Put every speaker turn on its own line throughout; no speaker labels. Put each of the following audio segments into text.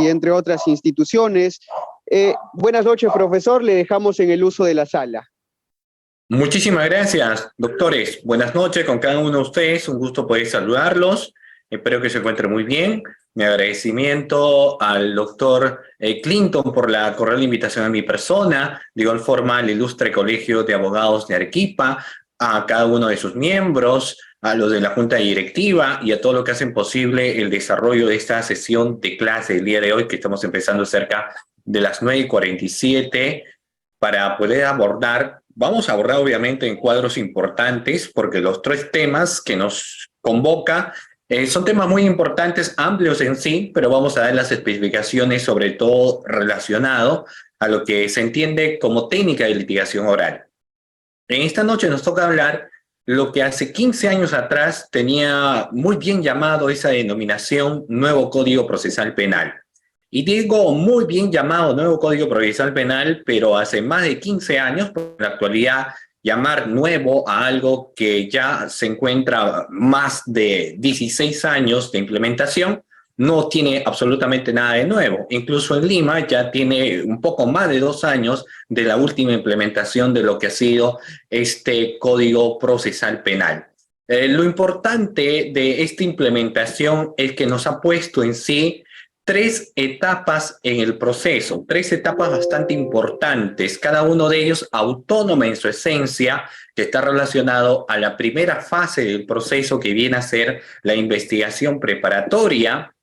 y entre otras instituciones. Buenas noches, profesor, le dejamos en el uso de la sala.
Muchísimas gracias, doctores. Buenas noches con cada uno de ustedes. Un gusto poder saludarlos. Espero que se encuentren muy bien. Mi agradecimiento al doctor Clinton por la cordial invitación a mi persona, de igual forma al ilustre Colegio de Abogados de Arequipa, a cada uno de sus miembros, a los de la Junta Directiva y a todos los que hacen posible el desarrollo de esta sesión de clase el día de hoy, que estamos empezando cerca de las 9:47, para poder abordar. Vamos a abordar obviamente en cuadros importantes, porque los tres temas que nos convoca son temas muy importantes, amplios en sí, pero vamos a dar las especificaciones sobre todo relacionado a lo que se entiende como técnica de litigación oral. En esta noche nos toca hablar lo que hace 15 años atrás tenía muy bien llamado esa denominación Nuevo Código Procesal Penal. Y digo muy bien llamado Nuevo Código Procesal Penal, pero hace más de 15 años, por la actualidad, llamar nuevo a algo que ya se encuentra más de 16 años de implementación, no tiene absolutamente nada de nuevo. Incluso en Lima ya tiene un poco más de 2 años de la última implementación de lo que ha sido este Código Procesal Penal. Lo importante de esta implementación es que nos ha puesto en sí 3 etapas en el proceso, 3 etapas bastante importantes, cada uno de ellos autónoma en su esencia, que está relacionado a la primera fase del proceso, que viene a ser la investigación preparatoria,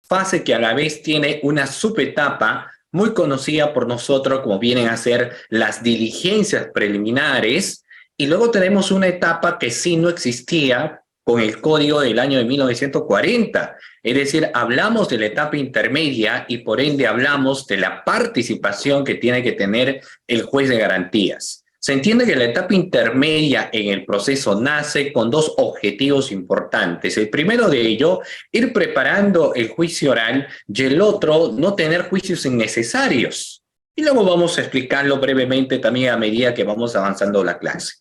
fase que a la vez tiene una subetapa muy conocida por nosotros como vienen a ser las diligencias preliminares, y luego tenemos una etapa que sí no existía con el código del año de 1940, es decir, hablamos de la etapa intermedia y por ende hablamos de la participación que tiene que tener el juez de garantías. Se entiende que la etapa intermedia en el proceso nace con 2 objetivos importantes. El primero de ello, ir preparando el juicio oral, y el otro, no tener juicios innecesarios. Y luego vamos a explicarlo brevemente también a medida que vamos avanzando la clase.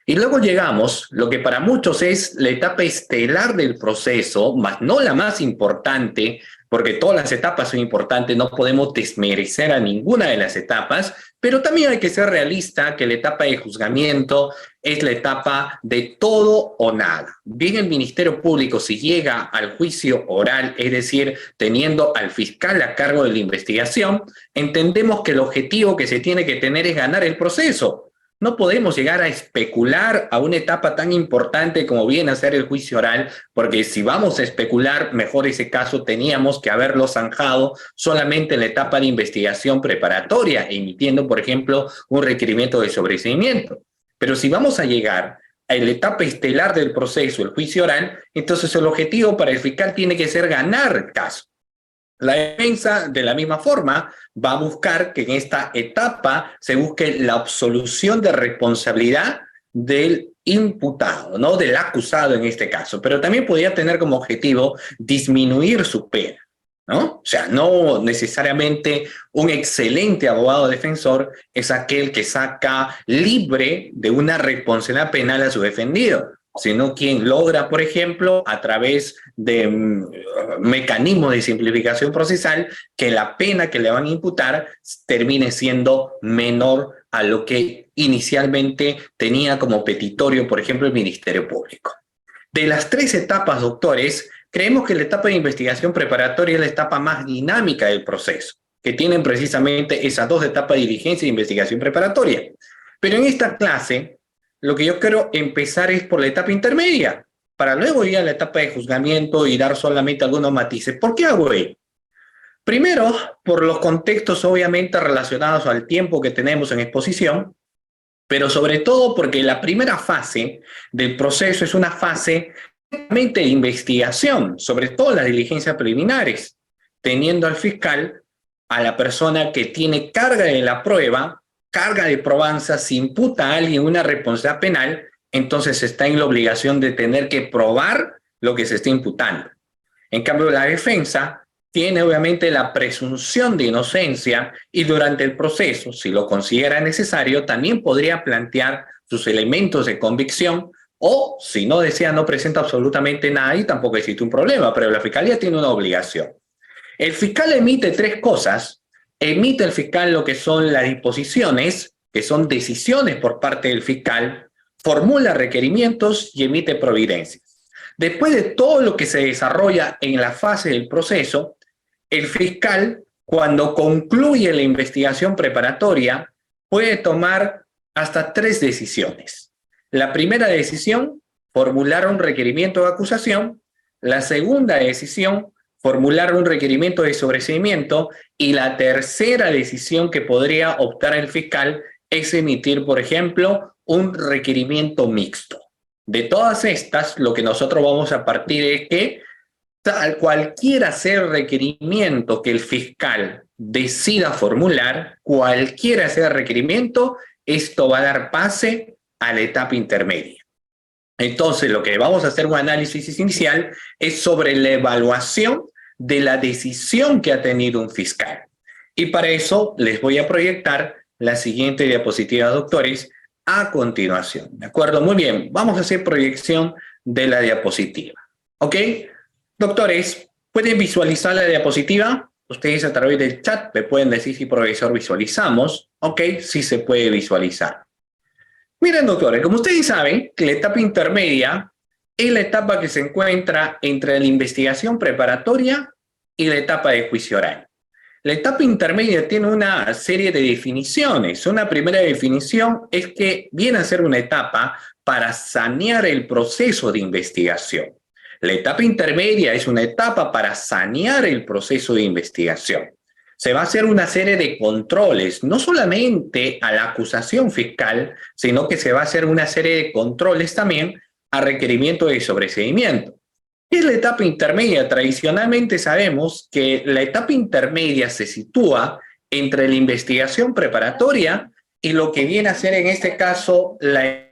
Y luego llegamos, lo que para muchos es la etapa estelar del proceso, más no la más importante, porque todas las etapas son importantes, no podemos desmerecer a ninguna de las etapas, pero también hay que ser realista que la etapa de juzgamiento es la etapa de todo o nada. Bien, el Ministerio Público, si llega al juicio oral, es decir, teniendo al fiscal a cargo de la investigación, entendemos que el objetivo que se tiene que tener es ganar el proceso. No podemos llegar a especular a una etapa tan importante como viene a ser el juicio oral, porque si vamos a especular, mejor ese caso teníamos que haberlo zanjado solamente en la etapa de investigación preparatoria, emitiendo, por ejemplo, un requerimiento de sobreseimiento. Pero si vamos a llegar a la etapa estelar del proceso, el juicio oral, entonces el objetivo para el fiscal tiene que ser ganar el caso. La defensa, de la misma forma, va a buscar que en esta etapa se busque la absolución de responsabilidad del imputado, ¿no? Del acusado en este caso, pero también podría tener como objetivo disminuir su pena, ¿no? O sea, no necesariamente un excelente abogado defensor es aquel que saca libre de una responsabilidad penal a su defendido, sino quien logra, por ejemplo, a través de mecanismos de simplificación procesal, que la pena que le van a imputar termine siendo menor a lo que inicialmente tenía como petitorio, por ejemplo, el Ministerio Público. De las 3 etapas, doctores, creemos que la etapa de investigación preparatoria es la etapa más dinámica del proceso, que tienen precisamente esas 2 etapas de diligencia e investigación preparatoria. Pero en esta clase, lo que yo quiero empezar es por la etapa intermedia, para luego ir a la etapa de juzgamiento y dar solamente algunos matices. ¿Por qué hago ello? Primero, por los contextos obviamente relacionados al tiempo que tenemos en exposición, pero sobre todo porque la primera fase del proceso es una fase de investigación, sobre todo las diligencias preliminares, teniendo al fiscal, a la persona que tiene carga de la prueba, carga de probanza, si imputa a alguien una responsabilidad penal, entonces está en la obligación de tener que probar lo que se está imputando. En cambio, la defensa tiene obviamente la presunción de inocencia y durante el proceso, si lo considera necesario, también podría plantear sus elementos de convicción o, si no desea, no presenta absolutamente nada y tampoco existe un problema, pero la fiscalía tiene una obligación. El fiscal emite tres cosas. Emite el fiscal lo que son las disposiciones, que son decisiones por parte del fiscal, formula requerimientos y emite providencias. Después de todo lo que se desarrolla en la fase del proceso, el fiscal, cuando concluye la investigación preparatoria, puede tomar hasta 3 decisiones. La primera decisión, formular un requerimiento de acusación. La segunda decisión, formular un requerimiento de sobreseimiento. Y la tercera decisión que podría optar el fiscal es emitir, por ejemplo, un requerimiento mixto. De todas estas, lo que nosotros vamos a partir es que cualquiera sea el requerimiento que el fiscal decida formular, cualquiera sea el requerimiento, esto va a dar pase a la etapa intermedia. Entonces, lo que vamos a hacer un análisis inicial es sobre la evaluación de la decisión que ha tenido un fiscal. Y para eso les voy a proyectar la siguiente diapositiva, doctores, a continuación. ¿De acuerdo? Muy bien, vamos a hacer proyección de la diapositiva. ¿Ok? Doctores, ¿pueden visualizar la diapositiva? Ustedes a través del chat me pueden decir si profesor visualizamos. ¿Ok? Sí se puede visualizar. Miren, doctores, como ustedes saben, que la etapa intermedia es la etapa que se encuentra entre la investigación preparatoria y la etapa de juicio oral. La etapa intermedia tiene una serie de definiciones. Una primera definición es que viene a ser una etapa para sanear el proceso de investigación. La etapa intermedia es una etapa para sanear el proceso de investigación. Se va a hacer una serie de controles, no solamente a la acusación fiscal, sino que se va a hacer una serie de controles también a requerimiento de sobreseimiento. ¿Qué es la etapa intermedia? Tradicionalmente sabemos que la etapa intermedia se sitúa entre la investigación preparatoria y lo que viene a ser en este caso la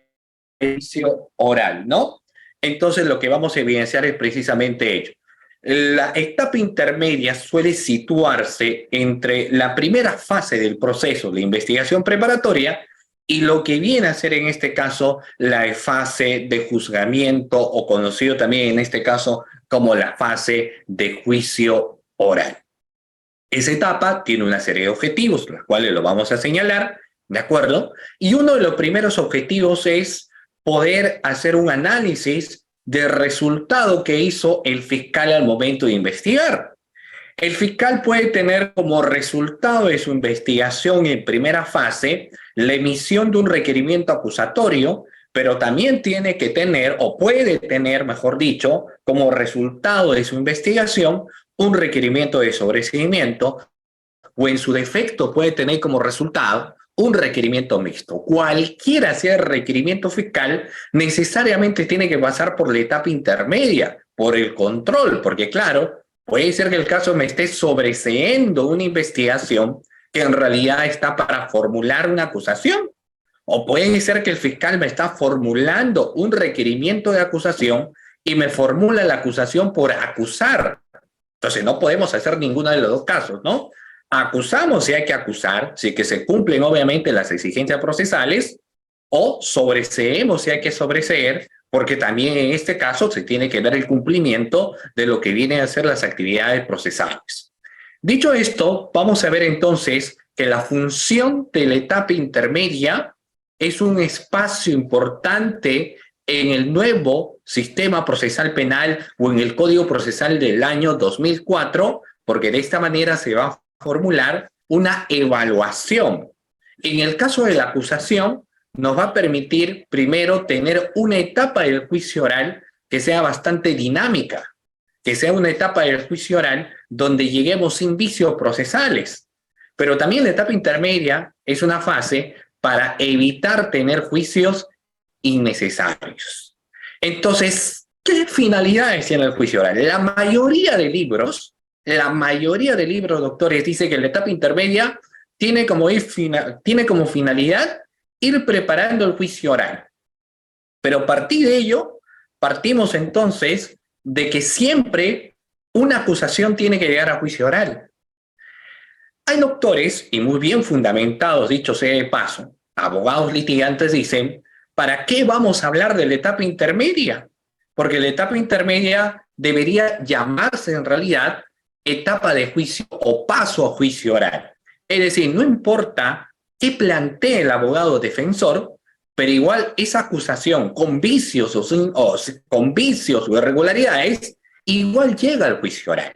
juicio oral, ¿no? Entonces lo que vamos a evidenciar es precisamente ello. La etapa intermedia suele situarse entre la primera fase del proceso de investigación preparatoria y lo que viene a ser en este caso la fase de juzgamiento o conocido también en este caso como la fase de juicio oral. Esa etapa tiene una serie de objetivos, los cuales lo vamos a señalar, ¿de acuerdo? Y uno de los primeros objetivos es poder hacer un análisis del resultado que hizo el fiscal al momento de investigar. El fiscal puede tener como resultado de su investigación en primera fase la emisión de un requerimiento acusatorio, pero también tiene que tener, o puede tener, mejor dicho, como resultado de su investigación, un requerimiento de sobreseimiento, o en su defecto puede tener como resultado un requerimiento mixto. Cualquiera sea el requerimiento fiscal, necesariamente tiene que pasar por la etapa intermedia, por el control, porque claro, puede ser que el caso me esté sobreseendo una investigación que en realidad está para formular una acusación, o puede ser que el fiscal me está formulando un requerimiento de acusación y me formula la acusación por acusar. Entonces no podemos hacer ninguno de los dos casos, ¿no? Acusamos si hay que acusar, si que se cumplen obviamente las exigencias procesales, o sobreseemos si hay que sobreseer, porque también en este caso se tiene que dar el cumplimiento de lo que vienen a ser las actividades procesales. Dicho esto, vamos a ver entonces que la función de la etapa intermedia es un espacio importante en el nuevo sistema procesal penal o en el Código Procesal del año 2004, porque de esta manera se va a formular una evaluación. En el caso de la acusación, nos va a permitir primero tener una etapa del juicio oral que sea bastante dinámica, que sea una etapa del juicio oral donde lleguemos sin vicios procesales. Pero también la etapa intermedia es una fase para evitar tener juicios innecesarios. Entonces, ¿qué finalidades tiene el juicio oral? La mayoría de libros, doctores, dice que la etapa intermedia tiene como finalidad ir preparando el juicio oral. Pero a partir de ello, partimos entonces de que siempre una acusación tiene que llegar a juicio oral. Hay doctores, y muy bien fundamentados, dicho sea de paso, abogados litigantes dicen, ¿para qué vamos a hablar de la etapa intermedia? Porque la etapa intermedia debería llamarse en realidad etapa de juicio o paso a juicio oral. Es decir, no importa qué plantee el abogado defensor, pero igual esa acusación con vicios con vicios o irregularidades, igual llega al juicio oral.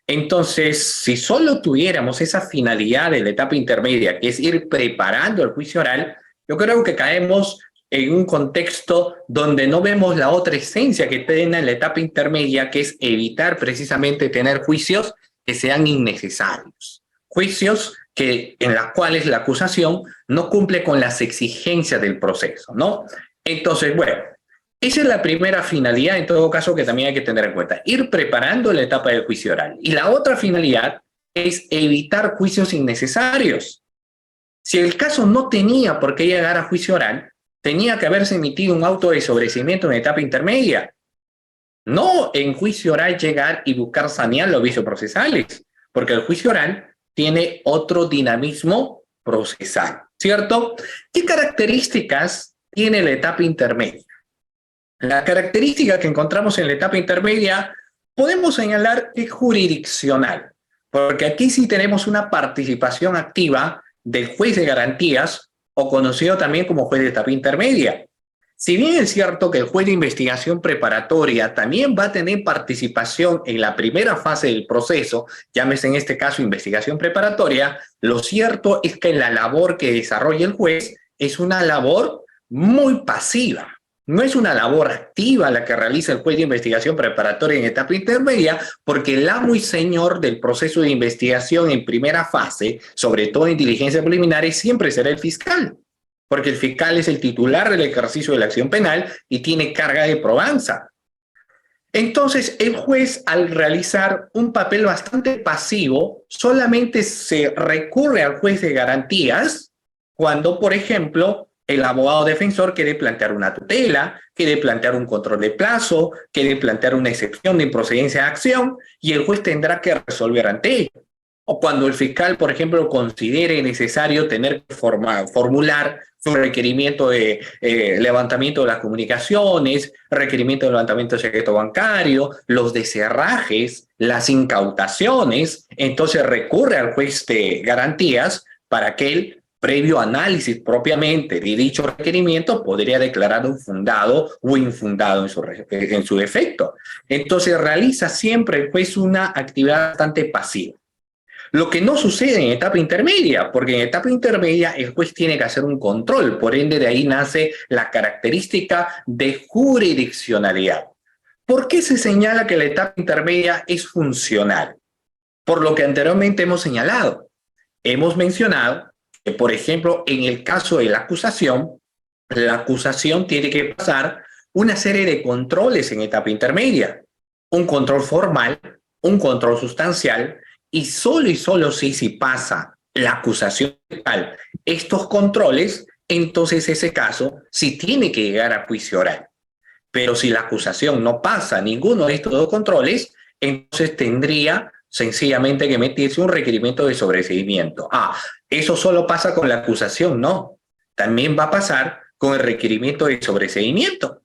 Entonces, si solo tuviéramos esa finalidad de la etapa intermedia, que es ir preparando el juicio oral, yo creo que caemos en un contexto donde no vemos la otra esencia que tiene la etapa intermedia, que es evitar precisamente tener juicios que sean innecesarios. Juicios en los cuales la acusación no cumple con las exigencias del proceso, ¿no? Entonces, bueno, esa es la primera finalidad, en todo caso, que también hay que tener en cuenta. Ir preparando la etapa del juicio oral. Y la otra finalidad es evitar juicios innecesarios. Si el caso no tenía por qué llegar a juicio oral, tenía que haberse emitido un auto de sobreseimiento en etapa intermedia. No en juicio oral llegar y buscar sanear los vicios procesales, porque el juicio oral tiene otro dinamismo procesal, ¿cierto? ¿Qué características tiene la etapa intermedia? La característica que encontramos en la etapa intermedia podemos señalar que es jurisdiccional, porque aquí sí tenemos una participación activa del juez de garantías, o conocido también como juez de etapa intermedia. Si bien es cierto que el juez de investigación preparatoria también va a tener participación en la primera fase del proceso, llámese en este caso investigación preparatoria, lo cierto es que la labor que desarrolla el juez es una labor muy pasiva. No es una labor activa la que realiza el juez de investigación preparatoria en etapa intermedia, porque el amo y señor del proceso de investigación en primera fase, sobre todo en diligencias preliminares, siempre será el fiscal, porque el fiscal es el titular del ejercicio de la acción penal y tiene carga de probanza. Entonces, el juez, al realizar un papel bastante pasivo, solamente se recurre al juez de garantías cuando, por ejemplo, el abogado defensor quiere plantear una tutela, quiere plantear un control de plazo, quiere plantear una excepción de improcedencia de acción, y el juez tendrá que resolver ante ello. O cuando el fiscal, por ejemplo, considere necesario tener que formular su requerimiento de levantamiento de las comunicaciones, requerimiento de levantamiento de secreto bancario, los desherrajes, las incautaciones, entonces recurre al juez de garantías para que él, previo análisis propiamente de dicho requerimiento, podría declarar un fundado o infundado en su defecto. Entonces realiza siempre el juez una actividad bastante pasiva. Lo que no sucede en etapa intermedia, porque en etapa intermedia el juez tiene que hacer un control, por ende de ahí nace la característica de jurisdiccionalidad. ¿Por qué se señala que la etapa intermedia es funcional? Por lo que anteriormente hemos señalado. Hemos mencionado que, por ejemplo, en el caso de la acusación tiene que pasar una serie de controles en etapa intermedia. Un control formal, un control sustancial, y solo si pasa la acusación tal estos controles, entonces ese caso sí tiene que llegar a juicio oral. Pero si la acusación no pasa ninguno de estos dos controles, entonces tendría sencillamente que emitirse un requerimiento de sobreseimiento. Eso solo pasa con la acusación, no. También va a pasar con el requerimiento de sobreseimiento.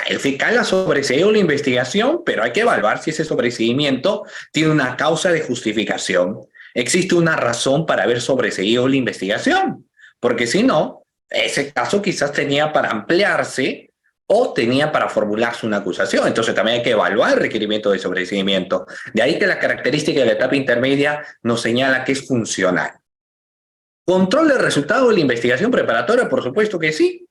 El fiscal ha sobreseído la investigación, pero hay que evaluar si ese sobreseimiento tiene una causa de justificación. Existe una razón para haber sobreseído la investigación, porque si no, ese caso quizás tenía para ampliarse o tenía para formularse una acusación. Entonces también hay que evaluar el requerimiento de sobreseimiento. De ahí que la característica de la etapa intermedia nos señala que es funcional. ¿Control del resultado de la investigación preparatoria? Por supuesto que sí.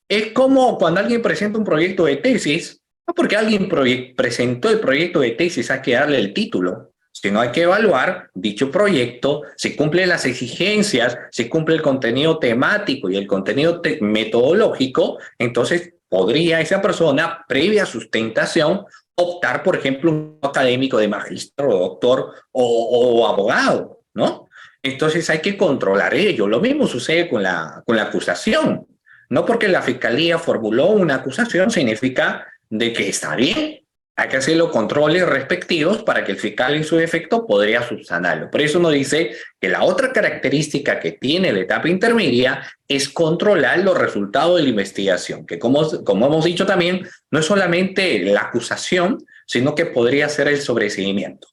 Es como cuando alguien presenta un proyecto de tesis, no porque alguien presentó el proyecto de tesis hay que darle el título, sino hay que evaluar dicho proyecto, si cumple las exigencias, si cumple el contenido temático y el contenido metodológico, entonces podría esa persona, previa sustentación, optar, por ejemplo, un académico de magíster o doctor o abogado, ¿no? Entonces hay que controlar ello. Lo mismo sucede con la acusación. No porque la fiscalía formuló una acusación significa de que está bien. Hay que hacer los controles respectivos para que el fiscal en su defecto podría subsanarlo. Por eso nos dice que la otra característica que tiene la etapa intermedia es controlar los resultados de la investigación, que como hemos dicho también, no es solamente la acusación, sino que podría ser el sobreseimiento.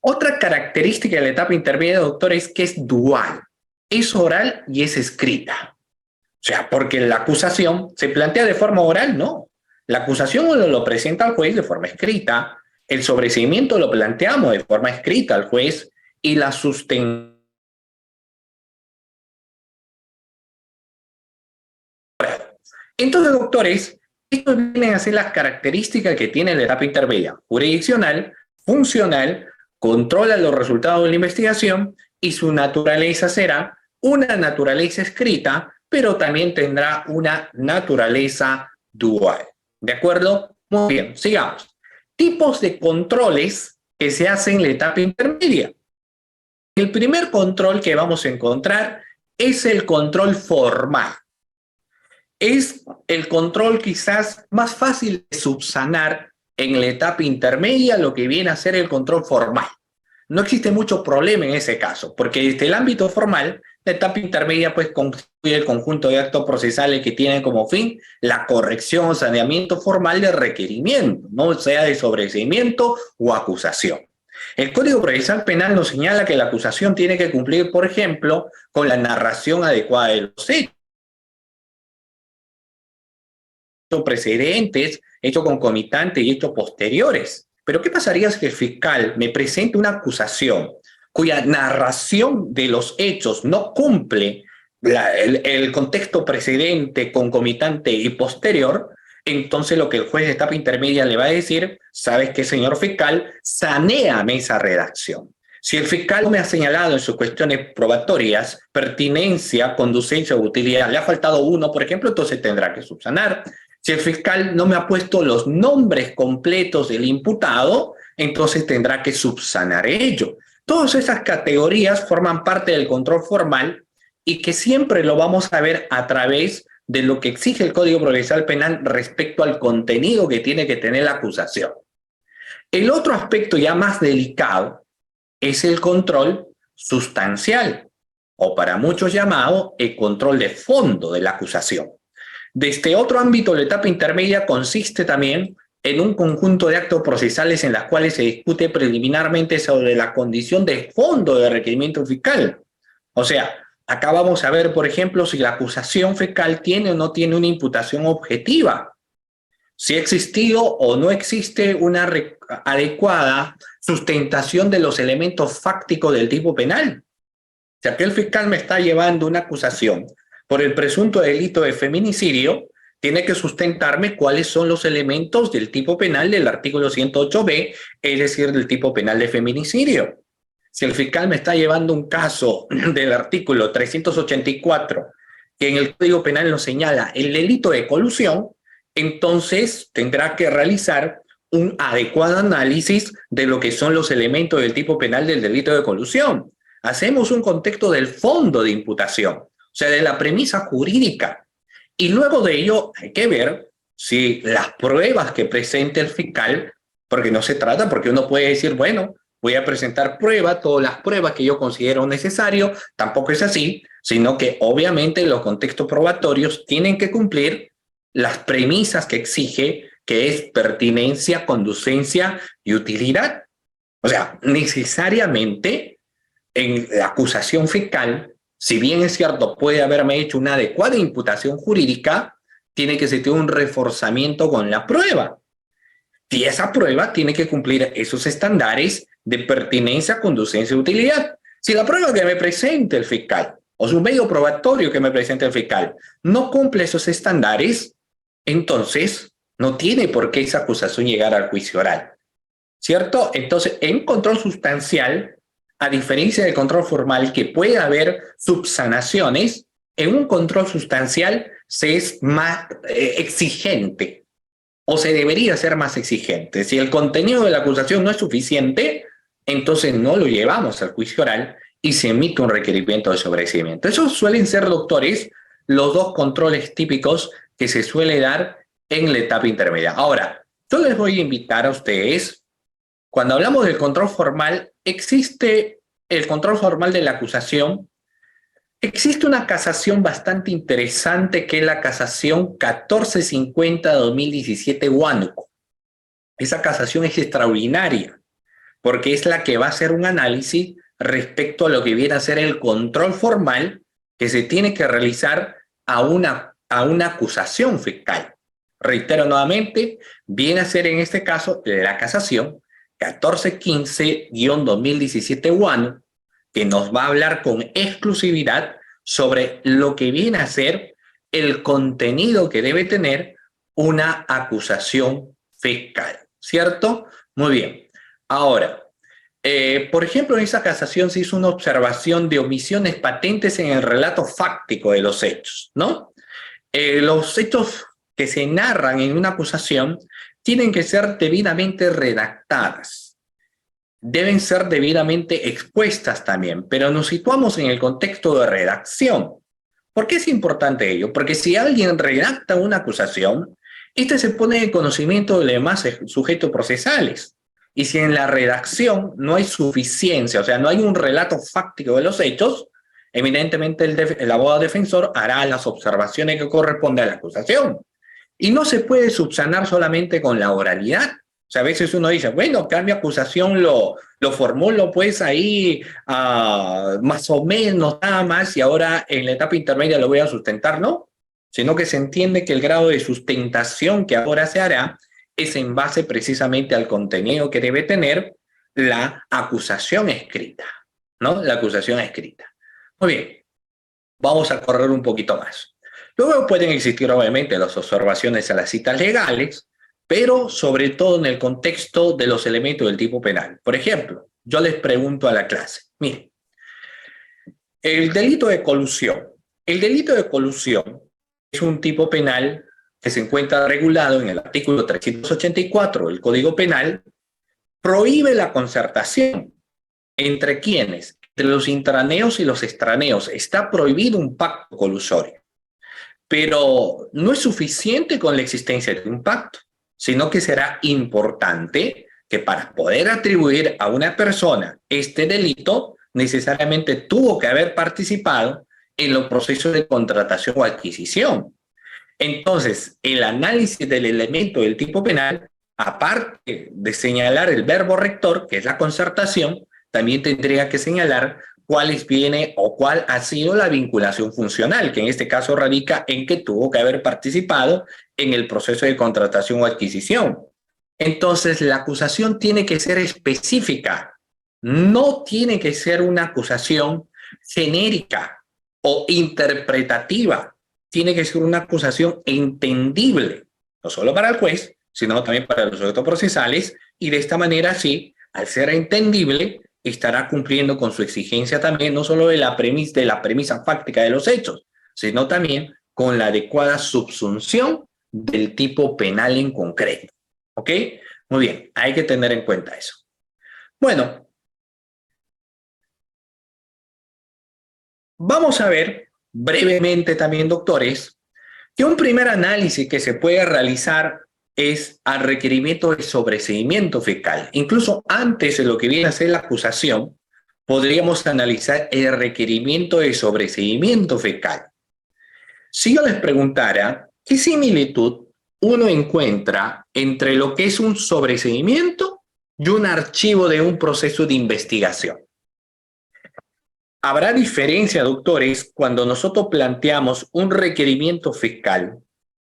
Otra característica de la etapa intermedia, doctor, es que es dual. Es oral y es escrita. O sea, porque la acusación se plantea de forma oral, no. La acusación lo presenta al juez de forma escrita, el sobreseimiento lo planteamos de forma escrita al juez y la sustentación. Entonces, doctores, estos vienen a ser las características que tiene la etapa intermedia: jurisdiccional, funcional, controla los resultados de la investigación y su naturaleza será una naturaleza escrita, pero también tendrá una naturaleza dual. ¿De acuerdo? Muy bien, sigamos. Tipos de controles que se hacen en la etapa intermedia. El primer control que vamos a encontrar es el control formal. Es el control quizás más fácil de subsanar en la etapa intermedia, lo que viene a ser el control formal. No existe mucho problema en ese caso, porque desde el ámbito formal, la etapa intermedia pues constituye el conjunto de actos procesales que tienen como fin la corrección o saneamiento formal del requerimiento, no sea de sobreseimiento o acusación. El Código Procesal Penal nos señala que la acusación tiene que cumplir, por ejemplo, con la narración adecuada de los hechos precedentes, hechos concomitantes y hechos posteriores. Pero ¿qué pasaría si el fiscal me presenta una acusación cuya narración de los hechos no cumple el contexto precedente, concomitante y posterior? Entonces lo que el juez de etapa intermedia le va a decir: ¿sabes qué, señor fiscal? Sanéame esa redacción. Si el fiscal me ha señalado en sus cuestiones probatorias pertinencia, conducencia o utilidad, le ha faltado uno, por ejemplo, entonces tendrá que subsanar. Si el fiscal no me ha puesto los nombres completos del imputado, entonces tendrá que subsanar ello. Todas esas categorías forman parte del control formal y que siempre lo vamos a ver a través de lo que exige el Código Procesal Penal respecto al contenido que tiene que tener la acusación. El otro aspecto ya más delicado es el control sustancial, o para muchos llamado el control de fondo de la acusación. De este otro ámbito, la etapa intermedia consiste también en un conjunto de actos procesales en los cuales se discute preliminarmente sobre la condición de fondo del requerimiento fiscal. O sea, acá vamos a ver, por ejemplo, si la acusación fiscal tiene o no tiene una imputación objetiva, si ha existido o no existe una adecuada sustentación de los elementos fácticos del tipo penal. O sea, que el fiscal me está llevando una acusación por el presunto delito de feminicidio, tiene que sustentarme cuáles son los elementos del tipo penal del artículo 108b, es decir, del tipo penal de feminicidio. Si el fiscal me está llevando un caso del artículo 384, que en el Código Penal nos señala el delito de colusión, entonces tendrá que realizar un adecuado análisis de lo que son los elementos del tipo penal del delito de colusión. Hacemos un contexto del fondo de imputación, o sea, de la premisa jurídica. Y luego de ello hay que ver si las pruebas que presente el fiscal, porque no se trata, porque uno puede decir, bueno, voy a presentar pruebas, todas las pruebas que yo considero necesario, tampoco es así, sino que obviamente los contextos probatorios tienen que cumplir las premisas que exige, que es pertinencia, conducencia y utilidad. O sea, necesariamente en la acusación fiscal, si bien es cierto, puede haberme hecho una adecuada imputación jurídica, tiene que ser un reforzamiento con la prueba. Y esa prueba tiene que cumplir esos estándares de pertinencia, conducencia y utilidad. Si la prueba que me presente el fiscal o su medio probatorio que me presente el fiscal no cumple esos estándares, entonces no tiene por qué esa acusación llegar al juicio oral. ¿Cierto? Entonces, en control sustancial, a diferencia del control formal, que puede haber subsanaciones, en un control sustancial se es más exigente, o se debería ser más exigente. Si el contenido de la acusación no es suficiente, entonces no lo llevamos al juicio oral y se emite un requerimiento de sobreseimiento. Esos suelen ser, doctores, los dos controles típicos que se suele dar en la etapa intermedia. Ahora, yo les voy a invitar a ustedes, cuando hablamos del control formal, existe el control formal de la acusación. Existe una casación bastante interesante que es la casación 1450-2017 Huánuco. Esa casación es extraordinaria porque es la que va a hacer un análisis respecto a lo que viene a ser el control formal que se tiene que realizar a una acusación fiscal. Reitero nuevamente, viene a ser en este caso la casación 1415-2017 que nos va a hablar con exclusividad sobre lo que viene a ser el contenido que debe tener una acusación fiscal, ¿cierto? Muy bien. Ahora, por ejemplo, en esa casación se hizo una observación de omisiones patentes en el relato fáctico de los hechos, ¿no? Los hechos que se narran en una acusación tienen que ser debidamente redactadas, deben ser debidamente expuestas también, pero nos situamos en el contexto de redacción. ¿Por qué es importante ello? Porque si alguien redacta una acusación, este se pone en conocimiento de los demás sujetos procesales. Y si en la redacción no hay suficiencia, o sea, no hay un relato fáctico de los hechos, evidentemente el abogado defensor hará las observaciones que corresponden a la acusación. Y no se puede subsanar solamente con la oralidad. O sea, a veces uno dice, bueno, que mi acusación lo formulo pues ahí más o menos nada más y ahora en la etapa intermedia lo voy a sustentar, ¿no? Sino que se entiende que el grado de sustentación que ahora se hará es en base precisamente al contenido que debe tener la acusación escrita, ¿no? La acusación escrita. Muy bien, vamos a correr un poquito más. Luego pueden existir obviamente las observaciones a las citas legales, pero sobre todo en el contexto de los elementos del tipo penal. Por ejemplo, yo les pregunto a la clase, miren, el delito de colusión. El delito de colusión es un tipo penal que se encuentra regulado en el artículo 384 del Código Penal, prohíbe la concertación. ¿Entre quiénes? Entre los intraneos y los extraneos. Está prohibido un pacto colusorio. Pero no es suficiente con la existencia de un pacto, sino que será importante que para poder atribuir a una persona este delito, necesariamente tuvo que haber participado en los procesos de contratación o adquisición. Entonces, el análisis del elemento del tipo penal, aparte de señalar el verbo rector, que es la concertación, también tendría que señalar cuál viene o cuál ha sido la vinculación funcional, que en este caso radica en que tuvo que haber participado en el proceso de contratación o adquisición. Entonces, la acusación tiene que ser específica, no tiene que ser una acusación genérica o interpretativa, tiene que ser una acusación entendible, no solo para el juez, sino también para los sujetos procesales, y de esta manera sí, al ser entendible, estará cumpliendo con su exigencia también, no solo de la premisa fáctica de los hechos, sino también con la adecuada subsunción del tipo penal en concreto. ¿Ok? Muy bien, hay que tener en cuenta eso. Bueno, vamos a ver brevemente también, doctores, que un primer análisis que se puede realizar es al requerimiento de sobreseimiento fiscal. Incluso antes de lo que viene a ser la acusación, podríamos analizar el requerimiento de sobreseimiento fiscal. Si yo les preguntara, ¿qué similitud uno encuentra entre lo que es un sobreseimiento y un archivo de un proceso de investigación? ¿Habrá diferencia, doctores, cuando nosotros planteamos un requerimiento fiscal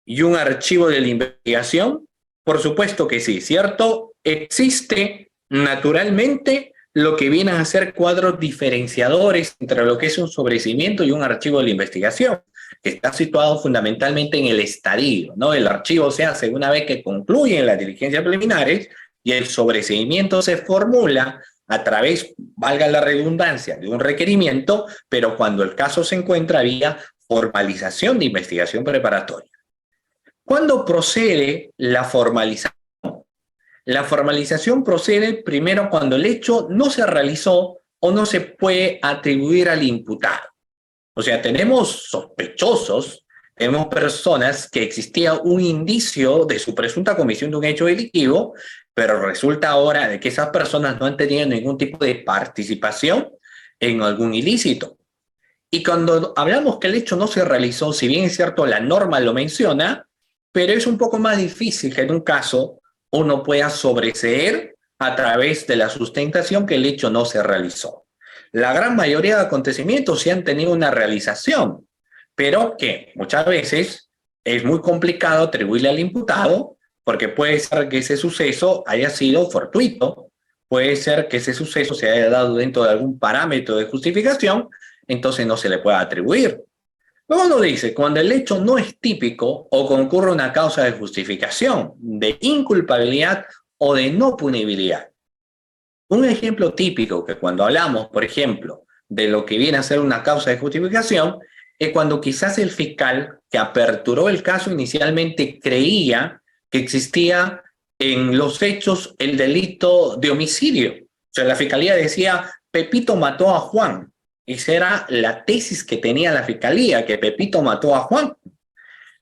y un archivo de la investigación? Por supuesto que sí, ¿cierto? Existe naturalmente lo que vienen a ser cuadros diferenciadores entre lo que es un sobreseimiento y un archivo de la investigación, que está situado fundamentalmente en el estadio, ¿no? El archivo se hace una vez que concluyen las diligencias preliminares y el sobreseimiento se formula a través, valga la redundancia, de un requerimiento, pero cuando el caso se encuentra vía formalización de investigación preparatoria. ¿Cuándo procede la formalización? La formalización procede primero cuando el hecho no se realizó o no se puede atribuir al imputado. O sea, tenemos sospechosos, tenemos personas que existía un indicio de su presunta comisión de un hecho delictivo, pero resulta ahora de que esas personas no han tenido ningún tipo de participación en algún ilícito. Y cuando hablamos que el hecho no se realizó, si bien es cierto la norma lo menciona, pero es un poco más difícil que en un caso uno pueda sobreseer a través de la sustentación que el hecho no se realizó. La gran mayoría de acontecimientos sí han tenido una realización, pero que muchas veces es muy complicado atribuirle al imputado, porque puede ser que ese suceso haya sido fortuito, puede ser que ese suceso se haya dado dentro de algún parámetro de justificación, entonces no se le puede atribuir. Luego uno dice, cuando el hecho no es típico o concurre una causa de justificación, de inculpabilidad o de no punibilidad. Un ejemplo típico que cuando hablamos, por ejemplo, de lo que viene a ser una causa de justificación, es cuando quizás el fiscal que aperturó el caso inicialmente creía que existía en los hechos el delito de homicidio. O sea, la fiscalía decía, Pepito mató a Juan. Esa era la tesis que tenía la fiscalía, que Pepito mató a Juan.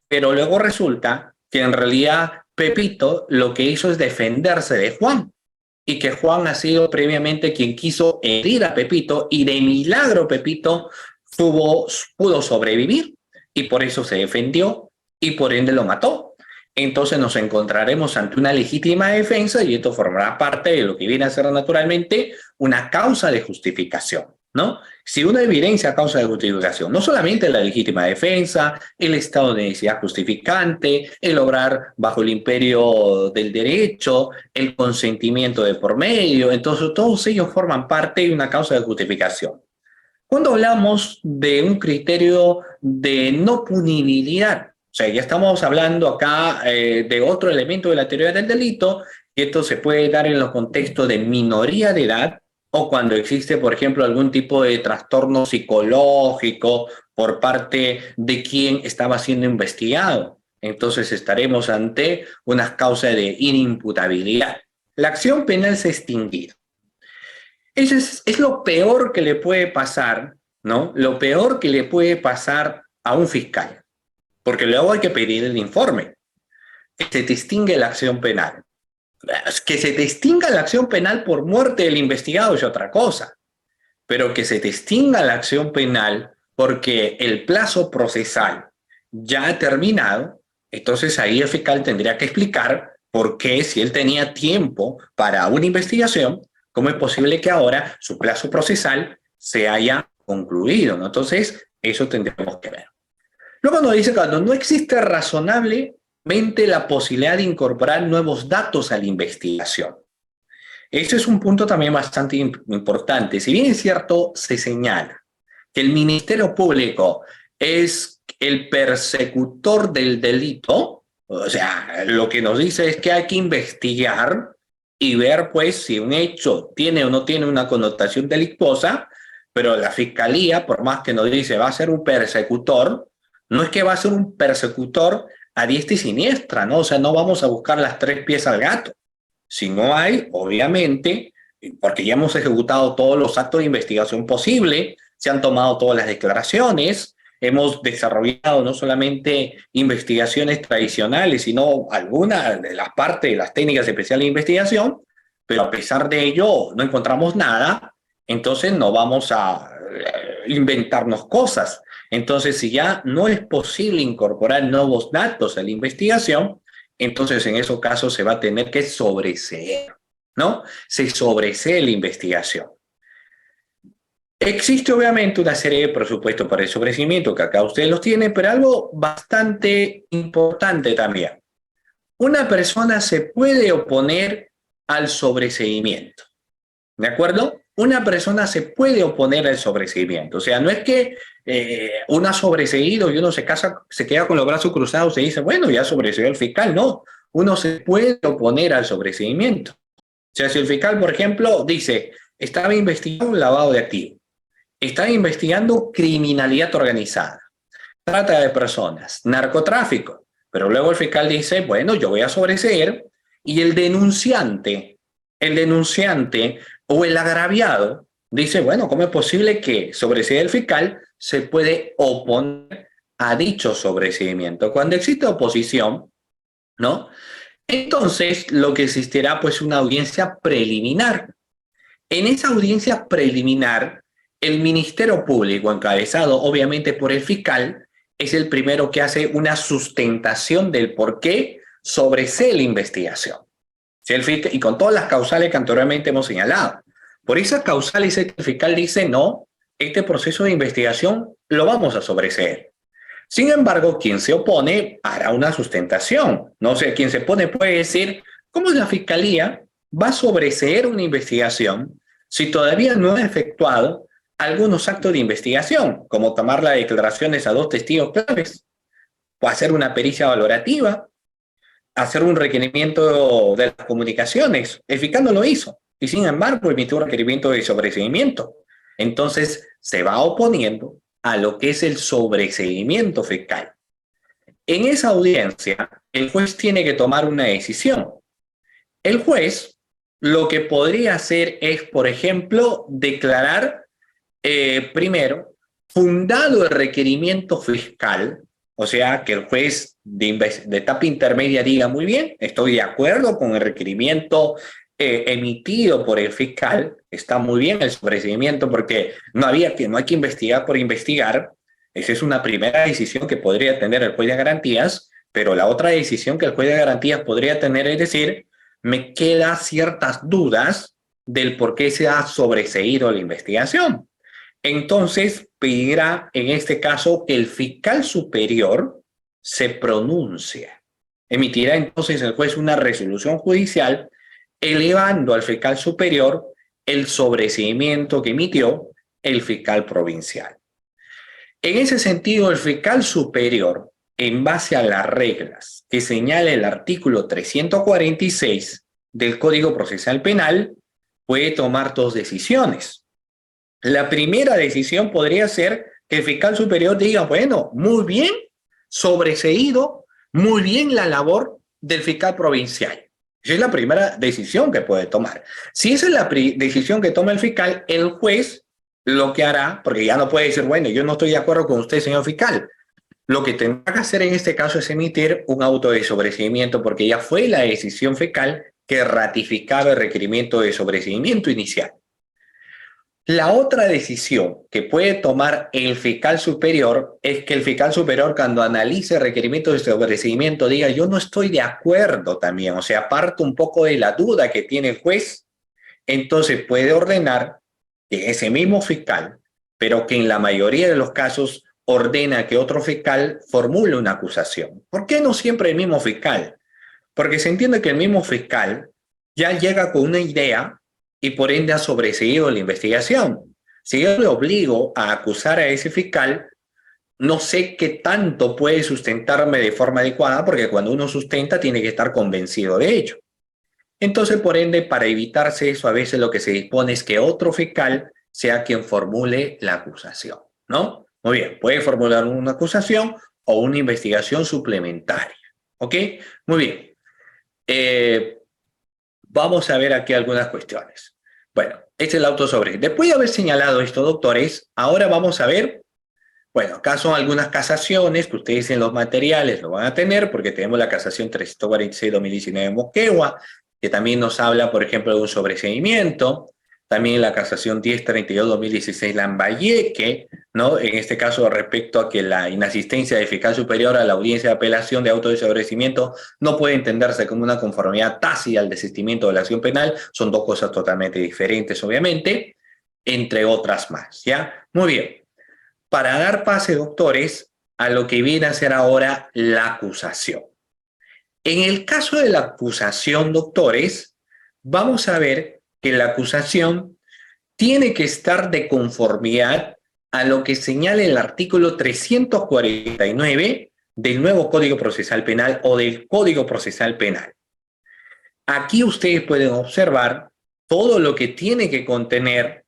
Pero luego resulta que en realidad Pepito lo que hizo es defenderse de Juan y que Juan ha sido previamente quien quiso herir a Pepito y de milagro Pepito pudo sobrevivir y por eso se defendió y por ende lo mató. Entonces nos encontraremos ante una legítima defensa y esto formará parte de lo que viene a ser naturalmente una causa de justificación, ¿no? Si uno evidencia causa de justificación, no solamente la legítima defensa, el estado de necesidad justificante, el obrar bajo el imperio del derecho, el consentimiento de por medio, entonces todos ellos forman parte de una causa de justificación. Cuando hablamos de un criterio de no punibilidad, o sea, ya estamos hablando acá de otro elemento de la teoría del delito, y esto se puede dar en los contextos de minoría de edad, o cuando existe, por ejemplo, algún tipo de trastorno psicológico por parte de quien estaba siendo investigado. Entonces estaremos ante una causa de inimputabilidad. La acción penal se ha extinguido. Eso es lo peor que le puede pasar, ¿no? Lo peor que le puede pasar a un fiscal. Porque luego hay que pedir el informe. Que se te extingue la acción penal. Que se te extinga la acción penal por muerte del investigado es otra cosa, pero que se te extinga la acción penal porque el plazo procesal ya ha terminado, entonces ahí el fiscal tendría que explicar por qué, si él tenía tiempo para una investigación, cómo es posible que ahora su plazo procesal se haya concluido, ¿no? Entonces, eso tendríamos que ver. Luego nos dice cuando no existe razonablemente la posibilidad de incorporar nuevos datos a la investigación. Ese es un punto también bastante importante. Si bien es cierto, se señala que el Ministerio Público es el persecutor del delito, o sea, lo que nos dice es que hay que investigar y ver, pues, si un hecho tiene o no tiene una connotación delictuosa, pero la Fiscalía, por más que nos dice va a ser un persecutor, no es que va a ser un persecutor a diestra y siniestra, ¿no? O sea, no vamos a buscar las tres pies al gato. Si no hay, obviamente, porque ya hemos ejecutado todos los actos de investigación posible, se han tomado todas las declaraciones, hemos desarrollado no solamente investigaciones tradicionales, sino algunas de las partes de las técnicas especiales de investigación, pero a pesar de ello no encontramos nada, entonces no vamos a inventarnos cosas. Entonces, si ya no es posible incorporar nuevos datos a la investigación, entonces en esos casos se va a tener que sobreseer, ¿no? Se sobresee la investigación. Existe obviamente una serie de presupuestos para el sobreseimiento, que acá ustedes los tienen, pero algo bastante importante también. Una persona se puede oponer al sobreseimiento, ¿de acuerdo? Una persona se puede oponer al sobreseimiento. O sea, no es que uno ha sobreseído y uno se queda con los brazos cruzados y dice, bueno, ya sobreseído el fiscal. No, uno se puede oponer al sobreseimiento. O sea, si el fiscal, por ejemplo, dice, estaba investigando un lavado de activos, estaba investigando criminalidad organizada, trata de personas, narcotráfico, pero luego el fiscal dice, bueno, yo voy a sobreseer y el denunciante o el agraviado dice, bueno, ¿cómo es posible que sobresea el fiscal? Se puede oponer a dicho sobreseimiento. Cuando existe oposición, ¿no? Entonces, lo que existirá, pues, una audiencia preliminar. En esa audiencia preliminar, el Ministerio Público, encabezado obviamente por el fiscal, es el primero que hace una sustentación del por qué sobresee la investigación. Si y con todas las causales que anteriormente hemos señalado. Por esas causales el fiscal dice, no, este proceso de investigación lo vamos a sobreseer. Sin embargo, quien se opone hará una sustentación. No sé, quien se opone puede decir, ¿cómo la fiscalía va a sobreseer una investigación si todavía no ha efectuado algunos actos de investigación, como tomar las declaraciones a dos testigos claves, o hacer una pericia valorativa, hacer un requerimiento de las comunicaciones? El fiscal no lo hizo y sin embargo emitió un requerimiento de sobreseimiento. Entonces se va oponiendo a lo que es el sobreseimiento fiscal. En esa audiencia, el juez tiene que tomar una decisión. El juez lo que podría hacer es, por ejemplo, declarar primero, fundado el requerimiento fiscal, o sea, que el juez de etapa intermedia diga, muy bien, estoy de acuerdo con el requerimiento emitido por el fiscal, está muy bien el sobreseimiento porque no hay que investigar por investigar. Esa es una primera decisión que podría tener el juez de garantías, pero la otra decisión que el juez de garantías podría tener es decir, me quedan ciertas dudas del por qué se ha sobreseído la investigación. Entonces, pedirá en este caso que el fiscal superior se pronuncie. Emitirá entonces el juez una resolución judicial elevando al fiscal superior el sobreseimiento que emitió el fiscal provincial. En ese sentido, el fiscal superior, en base a las reglas que señala el artículo 346 del Código Procesal Penal, puede tomar dos decisiones. La primera decisión podría ser que el fiscal superior diga, bueno, muy bien, sobreseído, muy bien la labor del fiscal provincial. Esa es la primera decisión que puede tomar. Si esa es la decisión que toma el fiscal, el juez lo que hará, porque ya no puede decir, bueno, yo no estoy de acuerdo con usted, señor fiscal. Lo que tendrá que hacer en este caso es emitir un auto de sobreseimiento, porque ya fue la decisión fiscal que ratificaba el requerimiento de sobreseimiento inicial. La otra decisión que puede tomar el fiscal superior es que el fiscal superior, cuando analice el requerimiento de sobreseimiento, diga, yo no estoy de acuerdo también, o sea, parto un poco de la duda que tiene el juez, entonces puede ordenar que ese mismo fiscal, pero que en la mayoría de los casos ordena que otro fiscal formule una acusación. ¿Por qué no siempre el mismo fiscal? Porque se entiende que el mismo fiscal ya llega con una idea y por ende ha sobreseído la investigación. Si yo le obligo a acusar a ese fiscal, no sé qué tanto puede sustentarme de forma adecuada, porque cuando uno sustenta tiene que estar convencido de ello. Entonces, por ende, para evitarse eso, a veces lo que se dispone es que otro fiscal sea quien formule la acusación, ¿no? Muy bien, puede formular una acusación o una investigación suplementaria, ¿ok? Muy bien. Vamos a ver aquí algunas cuestiones. Bueno, este es el auto sobre. Después de haber señalado esto, doctores, ahora vamos a ver, bueno, acá son algunas casaciones que ustedes en los materiales lo van a tener, porque tenemos la casación 346-2019 Moquegua, que también nos habla, por ejemplo, de un sobreseimiento. También la casación 1032-2016 Lambayeque, ¿no? En este caso, respecto a que la inasistencia del fiscal superior a la audiencia de apelación de auto de sobreseimiento no puede entenderse como una conformidad tácita al desistimiento de la acción penal, son dos cosas totalmente diferentes, obviamente, entre otras más, ¿ya? Muy bien. Para dar pase, doctores, a lo que viene a ser ahora la acusación. En el caso de la acusación, doctores, vamos a ver que la acusación tiene que estar de conformidad a lo que señala el artículo 349 del nuevo Código Procesal Penal o del Código Procesal Penal. Aquí ustedes pueden observar todo lo que tiene que contener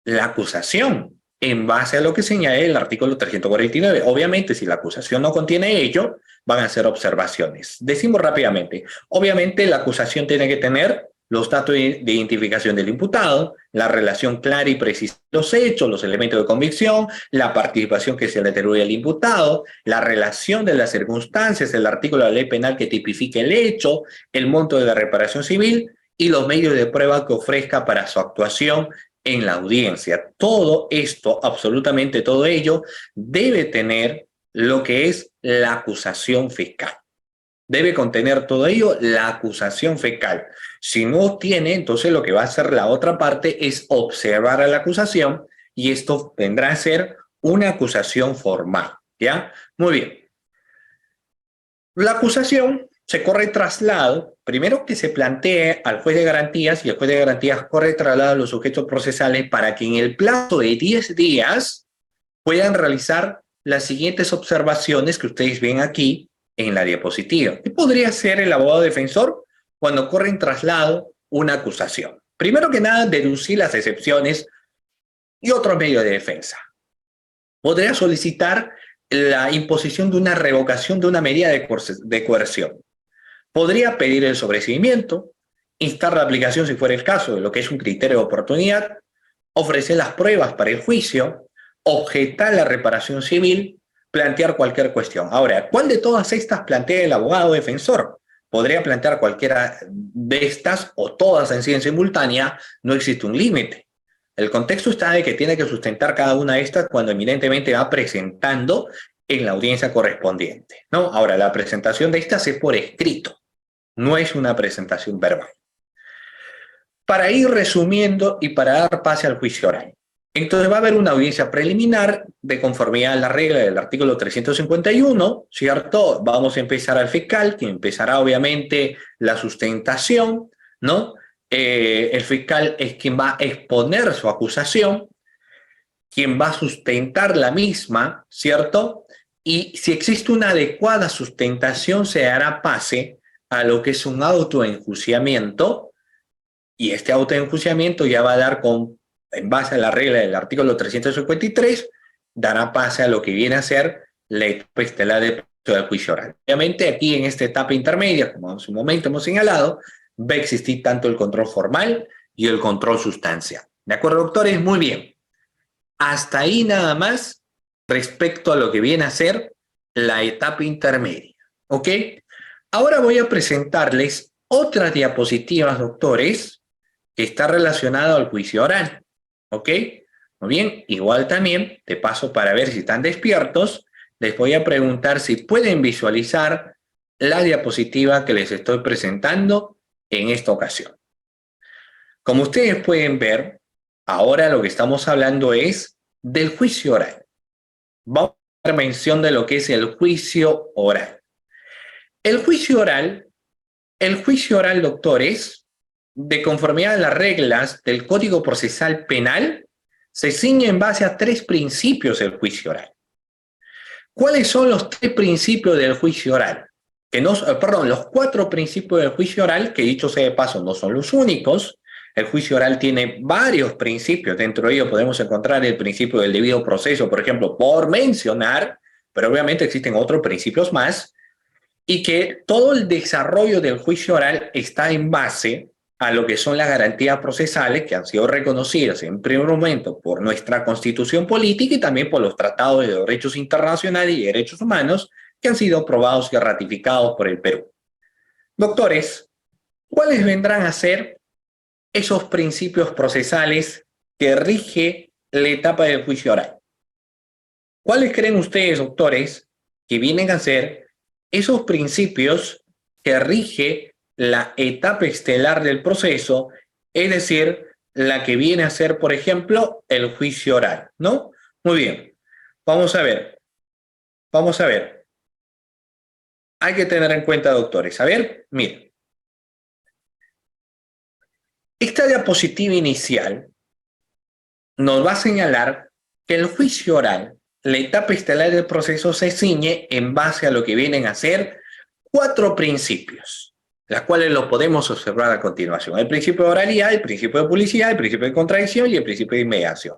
la acusación en base a lo que señala el artículo 349. Obviamente, si la acusación no contiene ello, van a ser observaciones. Decimos rápidamente, obviamente la acusación tiene que tener los datos de identificación del imputado, la relación clara y precisa de los hechos, los elementos de convicción, la participación que se le atribuye al imputado, la relación de las circunstancias, el artículo de la ley penal que tipifique el hecho, el monto de la reparación civil y los medios de prueba que ofrezca para su actuación en la audiencia. Todo esto, absolutamente todo ello, debe tener lo que es la acusación fiscal. Debe contener todo ello la acusación fecal. Si no tiene, entonces lo que va a hacer la otra parte es observar a la acusación y esto vendrá a ser una acusación formal, ¿ya? Muy bien. La acusación se corre traslado, primero que se plantee al juez de garantías y el juez de garantías corre traslado a los sujetos procesales para que en el plazo de 10 días puedan realizar las siguientes observaciones que ustedes ven aquí en la diapositiva. ¿Qué podría hacer el abogado defensor cuando corre en traslado una acusación? Primero que nada, deducir las excepciones y otros medios de defensa. Podría solicitar la imposición de una revocación de una medida de coerción. Podría pedir el sobreseimiento, instar la aplicación si fuera el caso de lo que es un criterio de oportunidad, ofrecer las pruebas para el juicio, objetar la reparación civil, plantear cualquier cuestión. Ahora, ¿cuál de todas estas plantea el abogado defensor? Podría plantear cualquiera de estas o todas en sí en simultánea, no existe un límite. El contexto está de que tiene que sustentar cada una de estas cuando evidentemente va presentando en la audiencia correspondiente, ¿no? Ahora, la presentación de estas es por escrito, no es una presentación verbal. Para ir resumiendo y para dar pase al juicio oral. Entonces va a haber una audiencia preliminar de conformidad a la regla del artículo 351, ¿cierto? Vamos a empezar al fiscal, que empezará obviamente la sustentación, ¿no? El fiscal es quien va a exponer su acusación, quien va a sustentar la misma, ¿cierto? Y si existe una adecuada sustentación, se dará pase a lo que es un autoenjuiciamiento, y este autoenjuiciamiento ya va a dar en base a la regla del artículo 353, dará pase a lo que viene a ser la etapa estelar del juicio oral. Obviamente aquí en esta etapa intermedia, como en su momento hemos señalado, va a existir tanto el control formal y el control sustancial. ¿De acuerdo, doctores? Muy bien. Hasta ahí nada más respecto a lo que viene a ser la etapa intermedia. ¿Ok? Ahora voy a presentarles otras diapositivas, doctores, que está relacionado al juicio oral. ¿Ok? Muy bien. Igual también, de paso para ver si están despiertos, les voy a preguntar si pueden visualizar la diapositiva que les estoy presentando en esta ocasión. Como ustedes pueden ver, ahora lo que estamos hablando es del juicio oral. Vamos a hacer mención de lo que es el juicio oral. El juicio oral, doctores, de conformidad a las reglas del Código Procesal Penal, se ciñe en base a 3 principios del juicio oral. ¿Cuáles son los 3 principios del juicio oral? Los 4 principios del juicio oral, que dicho sea de paso no son los únicos. El juicio oral tiene varios principios, dentro de ellos podemos encontrar el principio del debido proceso, por ejemplo, por mencionar, pero obviamente existen otros principios más, y que todo el desarrollo del juicio oral está en base a lo que son las garantías procesales que han sido reconocidas en primer momento por nuestra Constitución política y también por los tratados de derechos internacionales y derechos humanos que han sido aprobados y ratificados por el Perú. Doctores, ¿cuáles vendrán a ser esos principios procesales que rige la etapa del juicio oral? ¿Cuáles creen ustedes, doctores, que vienen a ser esos principios que rige la etapa estelar del proceso, es decir, la que viene a ser, por ejemplo, el juicio oral, ¿no? Muy bien, vamos a ver. Hay que tener en cuenta, doctores. A ver, miren. Esta diapositiva inicial nos va a señalar que el juicio oral, la etapa estelar del proceso, se ciñe en base a lo que vienen a ser 4 principios, las cuales los podemos observar a continuación. El principio de oralidad, el principio de publicidad, el principio de contradicción y el principio de inmediación.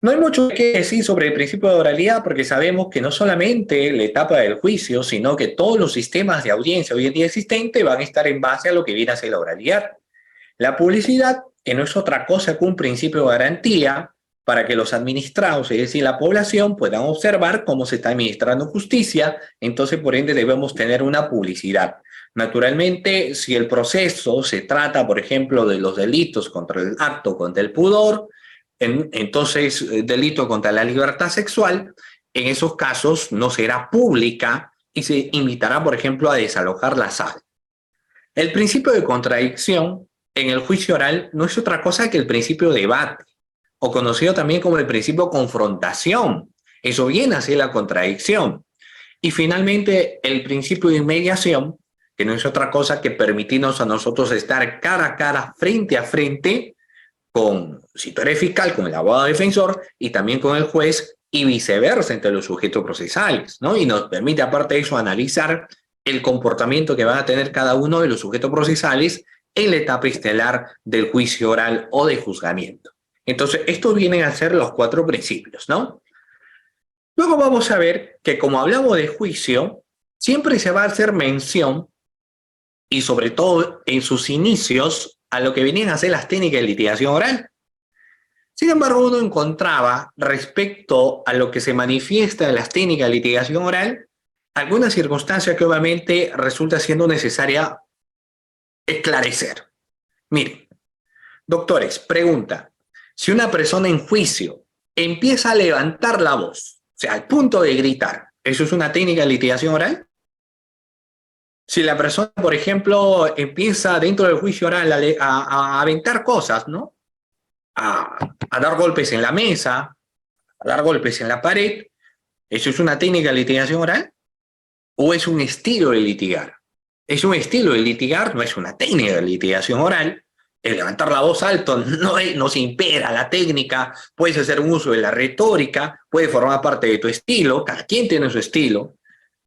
No hay mucho que decir sobre el principio de oralidad porque sabemos que no solamente la etapa del juicio, sino que todos los sistemas de audiencia hoy en día existentes van a estar en base a lo que viene a ser la oralidad. La publicidad, que no es otra cosa que un principio de garantía para que los administrados, es decir, la población, puedan observar cómo se está administrando justicia, entonces por ende debemos tener una publicidad. Naturalmente, si el proceso se trata, por ejemplo, de los delitos contra el acto, contra el pudor, entonces delito contra la libertad sexual, en esos casos no será pública y se invitará, por ejemplo, a desalojar la sala. El principio de contradicción en el juicio oral no es otra cosa que el principio de debate, o conocido también como el principio de confrontación. Eso viene a ser la contradicción. Y finalmente, el principio de inmediación, que no es otra cosa que permitirnos a nosotros estar cara a cara, frente a frente, con, si tú eres fiscal, con el abogado defensor y también con el juez y viceversa entre los sujetos procesales, ¿no? Y nos permite, aparte de eso, analizar el comportamiento que van a tener cada uno de los sujetos procesales en la etapa estelar del juicio oral o de juzgamiento. Entonces, estos vienen a ser los 4 principios, ¿no? Luego vamos a ver que como hablamos de juicio, siempre se va a hacer mención, y sobre todo en sus inicios, a lo que venían a ser las técnicas de litigación oral. Sin embargo, uno encontraba, respecto a lo que se manifiesta en las técnicas de litigación oral, alguna circunstancia que obviamente resulta siendo necesaria esclarecer. Miren, doctores, pregunta, si una persona en juicio empieza a levantar la voz, o sea, al punto de gritar, ¿eso es una técnica de litigación oral? Si la persona, por ejemplo, empieza dentro del juicio oral a aventar cosas, ¿no? A dar golpes en la mesa, a dar golpes en la pared, ¿eso es una técnica de litigación oral? ¿O es un estilo de litigar? Es un estilo de litigar, no es una técnica de litigación oral. El levantar la voz alto no se impera la técnica, puedes hacer un uso de la retórica, puede formar parte de tu estilo, cada quien tiene su estilo,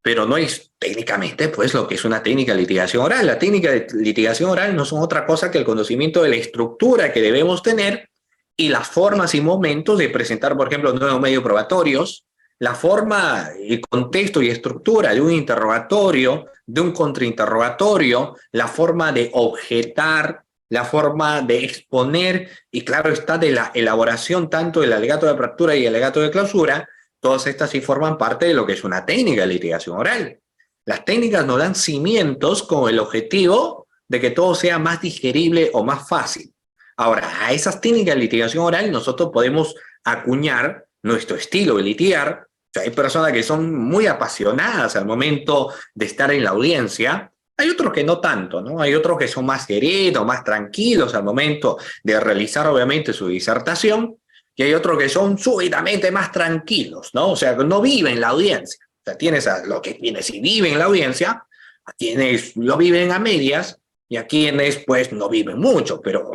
pero no es técnicamente pues lo que es una técnica de litigación oral. La técnica de litigación oral no son otra cosa que el conocimiento de la estructura que debemos tener y las formas y momentos de presentar, por ejemplo, nuevos medios probatorios, la forma, el contexto y estructura de un interrogatorio, de un contrainterrogatorio, la forma de objetar, la forma de exponer, y claro está de la elaboración tanto del alegato de apertura y el alegato de clausura. Todas estas sí forman parte de lo que es una técnica de litigación oral. Las técnicas nos dan cimientos con el objetivo de que todo sea más digerible o más fácil. Ahora, a esas técnicas de litigación oral nosotros podemos acuñar nuestro estilo de litigar. O sea, hay personas que son muy apasionadas al momento de estar en la audiencia. Hay otros que no tanto, ¿no? Hay otros que son más serenos, más tranquilos al momento de realizar, obviamente, su disertación. Y hay otros que son súbitamente más tranquilos, ¿no? O sea, no viven la audiencia. O sea, tienes a los que quienes sí viven la audiencia, a quienes lo viven a medias, y a quienes, pues, no viven mucho, pero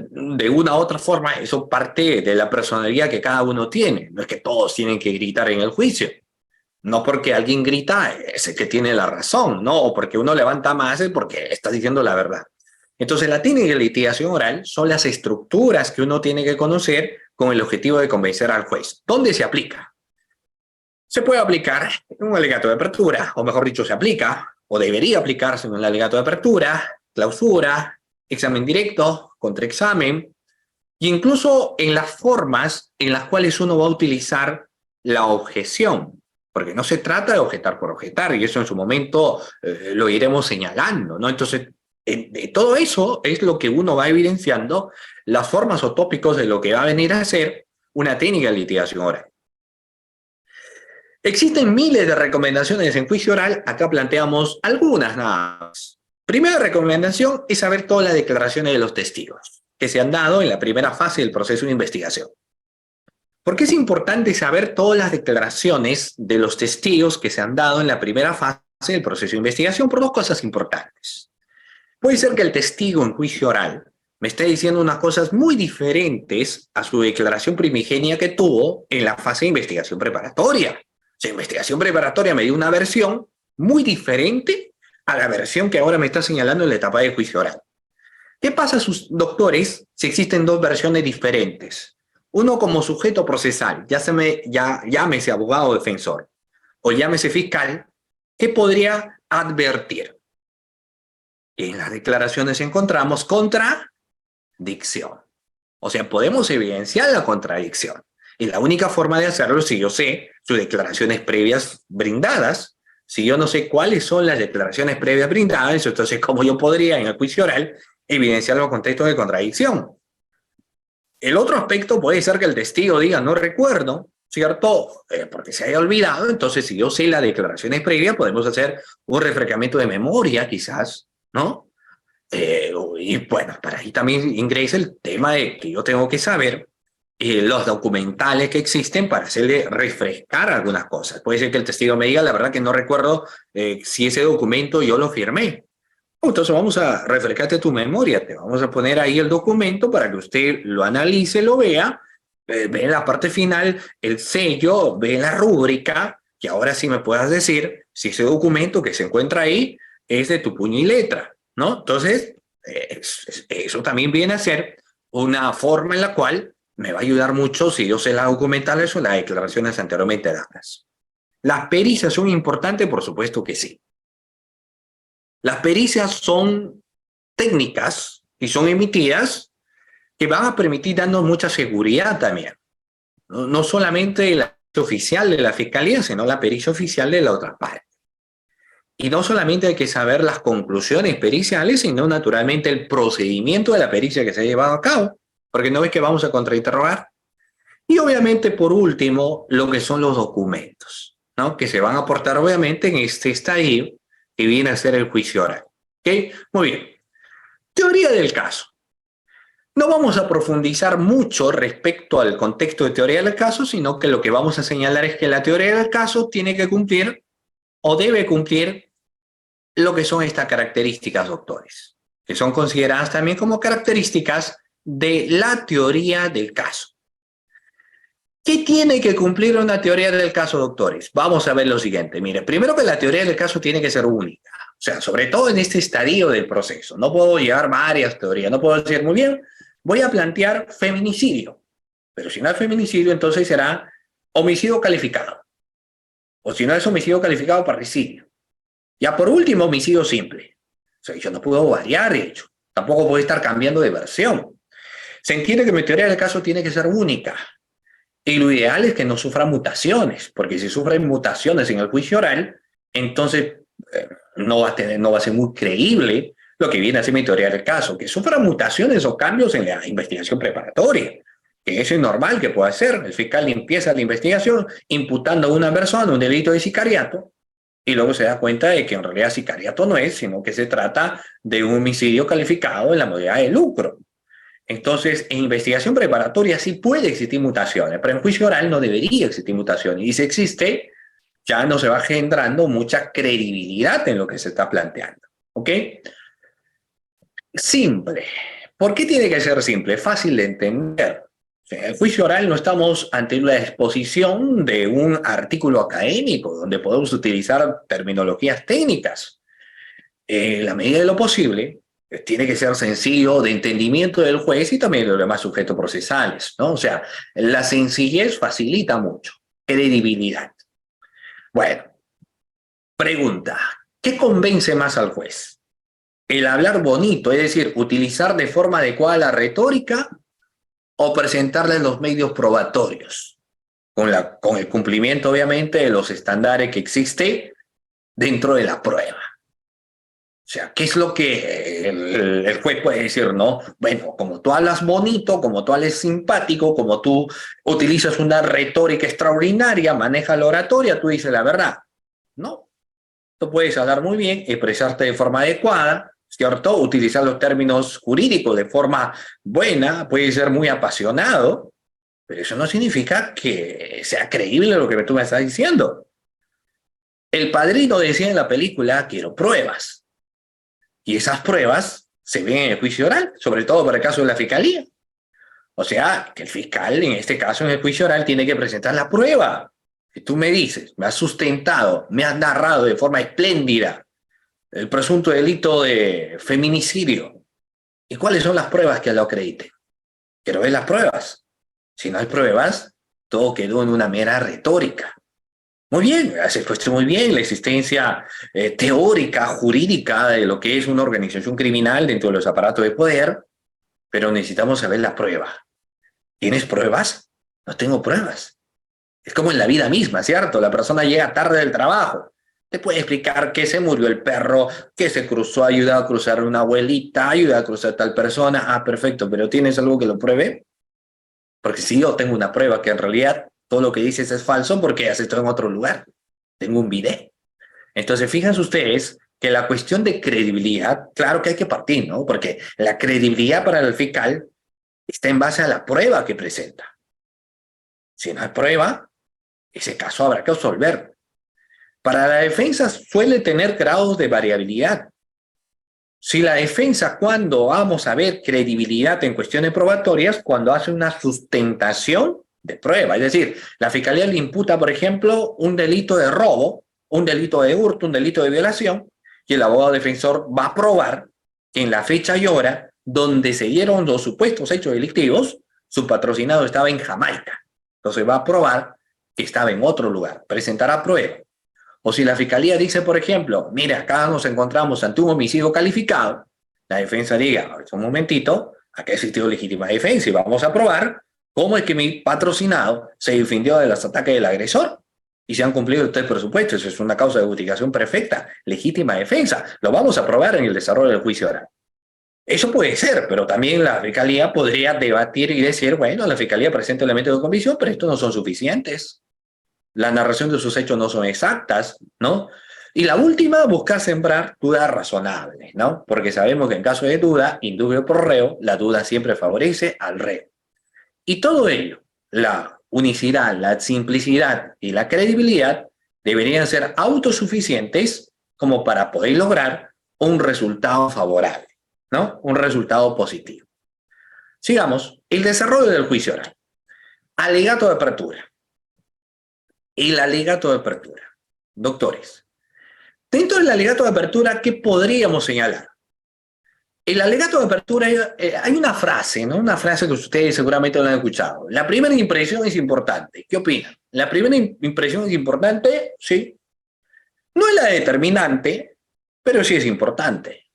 de una u otra forma eso parte de la personalidad que cada uno tiene. No es que todos tienen que gritar en el juicio. No porque alguien grita es el que tiene la razón, ¿no? O porque uno levanta más es porque está diciendo la verdad. Entonces, la técnica de litigación oral son las estructuras que uno tiene que conocer con el objetivo de convencer al juez. ¿Dónde se aplica? Se puede aplicar en un alegato de apertura, o mejor dicho, se aplica, o debería aplicarse en un alegato de apertura, clausura, examen directo, contraexamen, e incluso en las formas en las cuales uno va a utilizar la objeción, porque no se trata de objetar por objetar, y eso en su momento lo iremos señalando, ¿no? Entonces, de todo eso es lo que uno va evidenciando las formas o tópicos de lo que va a venir a ser una técnica de litigación oral. Existen miles de recomendaciones en juicio oral, acá planteamos algunas nada más. Primera recomendación es saber todas las declaraciones de los testigos que se han dado en la primera fase del proceso de investigación. ¿Por qué es importante saber todas las declaraciones de los testigos que se han dado en la primera fase del proceso de investigación? Por 2 cosas importantes. Puede ser que el testigo en juicio oral me esté diciendo unas cosas muy diferentes a su declaración primigenia que tuvo en la fase de investigación preparatoria. O sea, investigación preparatoria me dio una versión muy diferente a la versión que ahora me está señalando en la etapa de juicio oral. ¿Qué pasa, sus doctores, si existen 2 versiones diferentes? Uno como sujeto procesal, llámese abogado o defensor, o llámese fiscal, ¿qué podría advertir? En las declaraciones encontramos contradicción. O sea, podemos evidenciar la contradicción. Y la única forma de hacerlo es si yo sé sus declaraciones previas brindadas. Si yo no sé cuáles son las declaraciones previas brindadas, entonces cómo yo podría en el juicio oral evidenciar los contextos de contradicción. El otro aspecto puede ser que el testigo diga, no recuerdo, ¿cierto? Porque se haya olvidado. Entonces, si yo sé las declaraciones previas, podemos hacer un refrescamiento de memoria, quizás, ¿no? Y bueno, para ahí también ingresa el tema de que yo tengo que saber los documentales que existen para hacerle refrescar algunas cosas. Puede ser que el testigo me diga, la verdad que no recuerdo si ese documento yo lo firmé. Entonces vamos a refrescarte tu memoria, te vamos a poner ahí el documento para que usted lo analice, lo vea, ve en la parte final el sello, ve la rúbrica, y ahora sí me puedas decir si ese documento que se encuentra ahí es de tu puño y letra, ¿no? Entonces, eso también viene a ser una forma en la cual me va a ayudar mucho si yo sé las documentales o las declaraciones anteriormente dadas. ¿Las pericias son importantes? Por supuesto que sí. Las pericias son técnicas y son emitidas que van a permitir darnos mucha seguridad también. No solamente la pericia oficial de la fiscalía, sino la pericia oficial de la otra parte. Y no solamente hay que saber las conclusiones periciales, sino naturalmente el procedimiento de la pericia que se ha llevado a cabo, porque no es que vamos a contrainterrogar. Y obviamente, por último, lo que son los documentos, ¿no? Que se van a aportar obviamente en este estadio que viene a ser el juicio oral. ¿Ok? Muy bien. Teoría del caso. No vamos a profundizar mucho respecto al contexto de teoría del caso, sino que lo que vamos a señalar es que la teoría del caso tiene que cumplir o debe cumplir lo que son estas características, doctores, que son consideradas también como características de la teoría del caso. ¿Qué tiene que cumplir una teoría del caso, doctores? Vamos a ver lo siguiente. Mire, primero que la teoría del caso tiene que ser única. O sea, sobre todo en este estadio del proceso. No puedo llevar varias teorías. No puedo decir, muy bien, voy a plantear feminicidio. Pero si no es feminicidio, entonces será homicidio calificado. O si no es homicidio calificado, parricidio. Ya por último, homicidio simple. O sea, yo no puedo variar, de hecho. Tampoco puedo estar cambiando de versión. Se entiende que mi teoría del caso tiene que ser única. Y lo ideal es que no sufra mutaciones, porque si sufren mutaciones en el juicio oral, entonces no va a ser muy creíble lo que viene a ser mi teoría del caso, que sufra mutaciones o cambios en la investigación preparatoria, que eso es normal que pueda ser. El fiscal empieza la investigación imputando a una persona un delito de sicariato y luego se da cuenta de que en realidad sicariato no es, sino que se trata de un homicidio calificado en la modalidad de lucro. Entonces, en investigación preparatoria sí puede existir mutaciones, pero en juicio oral no debería existir mutaciones. Y si existe, ya no se va generando mucha credibilidad en lo que se está planteando. ¿Ok? Simple. ¿Por qué tiene que ser simple? Fácil de entender. En el juicio oral no estamos ante la exposición de un artículo académico donde podemos utilizar terminologías técnicas. En la medida de lo posible, tiene que ser sencillo de entendimiento del juez y también de los demás sujetos procesales, ¿no? O sea, la sencillez facilita mucho. Credibilidad. Bueno, pregunta, ¿qué convence más al juez? ¿El hablar bonito, es decir, utilizar de forma adecuada la retórica o presentarle los medios probatorios? Con el cumplimiento, obviamente, de los estándares que existe dentro de la prueba. O sea, ¿qué es lo que el juez puede decir, no? Bueno, como tú hablas bonito, como tú hablas simpático, como tú utilizas una retórica extraordinaria, manejas la oratoria, tú dices la verdad. No. Tú puedes hablar muy bien, expresarte de forma adecuada, ¿cierto? Utilizar los términos jurídicos de forma buena, puedes ser muy apasionado, pero eso no significa que sea creíble lo que tú me estás diciendo. El Padrino decía en la película, quiero pruebas. Y esas pruebas se ven en el juicio oral, sobre todo para el caso de la fiscalía. O sea, que el fiscal, en este caso, en el juicio oral, tiene que presentar la prueba. Que tú me dices, me has sustentado, me has narrado de forma espléndida el presunto delito de feminicidio. ¿Y cuáles son las pruebas que lo acrediten? Quiero ver las pruebas. Si no hay pruebas, todo quedó en una mera retórica. Muy bien, has expuesto muy bien la existencia teórica, jurídica de lo que es una organización criminal dentro de los aparatos de poder, pero necesitamos saber la prueba. ¿Tienes pruebas? No tengo pruebas. Es como en la vida misma, ¿cierto? La persona llega tarde del trabajo. Te puede explicar que se murió el perro, que se cruzó, ayuda a cruzar una abuelita, ayuda a cruzar tal persona. Ah, perfecto, pero ¿tienes algo que lo pruebe? Porque si yo tengo una prueba que en realidad todo lo que dices es falso porque has estado en otro lugar. Tengo un video. Entonces, fíjense ustedes que la cuestión de credibilidad, claro que hay que partir, ¿no? Porque la credibilidad para el fiscal está en base a la prueba que presenta. Si no hay prueba, ese caso habrá que absolver. Para la defensa suele tener grados de variabilidad. Si la defensa, cuando vamos a ver credibilidad en cuestiones probatorias, cuando hace una sustentación de prueba, es decir, la fiscalía le imputa, por ejemplo, un delito de robo, un delito de hurto, un delito de violación, y el abogado defensor va a probar que en la fecha y hora donde se dieron los supuestos hechos delictivos, su patrocinado estaba en Jamaica. Entonces va a probar que estaba en otro lugar, presentará prueba. O si la fiscalía dice, por ejemplo, mira, acá nos encontramos ante un homicidio calificado, la defensa diga, un momentito, acá existió legítima defensa y vamos a probar cómo es que mi patrocinado se defendió de los ataques del agresor y se han cumplido estos presupuestos. Eso es una causa de justificación perfecta, legítima defensa. Lo vamos a probar en el desarrollo del juicio oral. Eso puede ser, pero también la fiscalía podría debatir y decir, bueno, la fiscalía presenta elementos de convicción, pero estos no son suficientes. La narración de sus hechos no son exactas, ¿no? Y la última, buscar sembrar dudas razonables, ¿no? Porque sabemos que en caso de duda, indubio por reo, la duda siempre favorece al reo. Y todo ello, la unicidad, la simplicidad y la credibilidad deberían ser autosuficientes como para poder lograr un resultado favorable, ¿no? Un resultado positivo. Sigamos, el desarrollo del juicio oral. Alegato de apertura. El alegato de apertura. Doctores, dentro del alegato de apertura, ¿qué podríamos señalar? El alegato de apertura, hay una frase, ¿no? Una frase que ustedes seguramente lo han escuchado. La primera impresión es importante. ¿Qué opinan? La primera impresión es importante, sí. No es la determinante, pero sí es importante.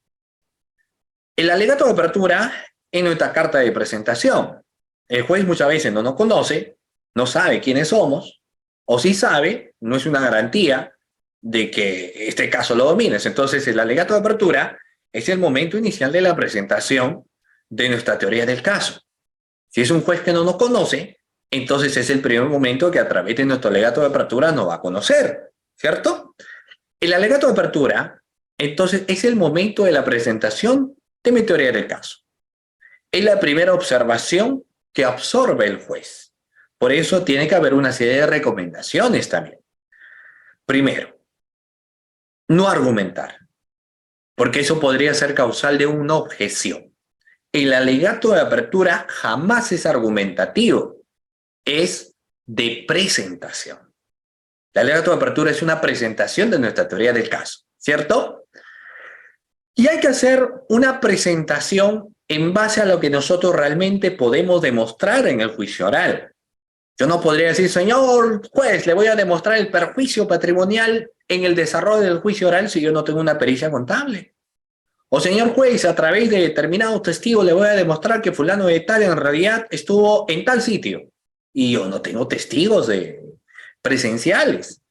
El alegato de apertura es nuestra carta de presentación. El juez muchas veces no nos conoce, no sabe quiénes somos, o si sabe, no es una garantía de que este caso lo domines. Entonces, el alegato de apertura es el momento inicial de la presentación de nuestra teoría del caso. Si es un juez que no nos conoce, entonces es el primer momento que a través de nuestro alegato de apertura nos va a conocer, ¿cierto? El alegato de apertura, entonces, es el momento de la presentación de mi teoría del caso. Es la primera observación que absorbe el juez. Por eso tiene que haber una serie de recomendaciones también. Primero, no argumentar, porque eso podría ser causal de una objeción. El alegato de apertura jamás es argumentativo, es de presentación. El alegato de apertura es una presentación de nuestra teoría del caso, ¿cierto? Y hay que hacer una presentación en base a lo que nosotros realmente podemos demostrar en el juicio oral. Yo no podría decir, señor juez, le voy a demostrar el perjuicio patrimonial en el desarrollo del juicio oral si yo no tengo una pericia contable. O señor juez, a través de determinados testigos le voy a demostrar que fulano de tal en realidad estuvo en tal sitio. Y yo no tengo testigos presenciales.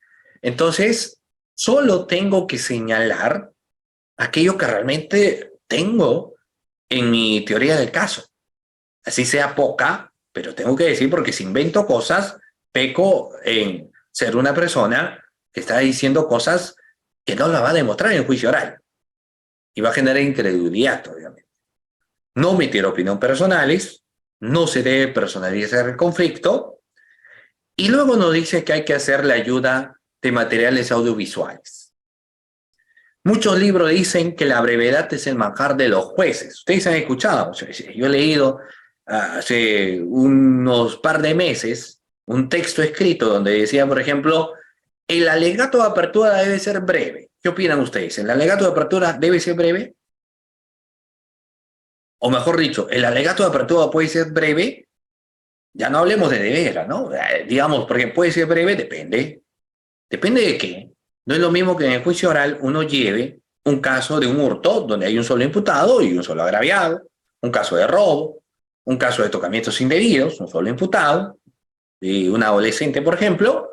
Entonces, solo tengo que señalar aquello que realmente tengo en mi teoría del caso. Así sea poca, pero tengo que decir, porque si invento cosas, peco en ser una persona que está diciendo cosas que no la va a demostrar en el juicio oral. Y va a generar incredulidad, obviamente. No emitir opinión personales, no se debe personalizar el conflicto, y luego nos dice que hay que hacer la ayuda de materiales audiovisuales. Muchos libros dicen que la brevedad es el manjar de los jueces. Ustedes han escuchado, yo he leído hace unos par de meses un texto escrito donde decía, por ejemplo, el alegato de apertura debe ser breve. ¿Qué opinan ustedes? ¿El alegato de apertura debe ser breve? O mejor dicho, ¿el alegato de apertura puede ser breve? Ya no hablemos de veras, ¿no? Digamos, porque puede ser breve, depende. ¿Depende de qué? No es lo mismo que en el juicio oral uno lleve un caso de un hurto donde hay un solo imputado y un solo agraviado, un caso de robo, un caso de tocamientos indebidos, un solo imputado, y un adolescente, por ejemplo.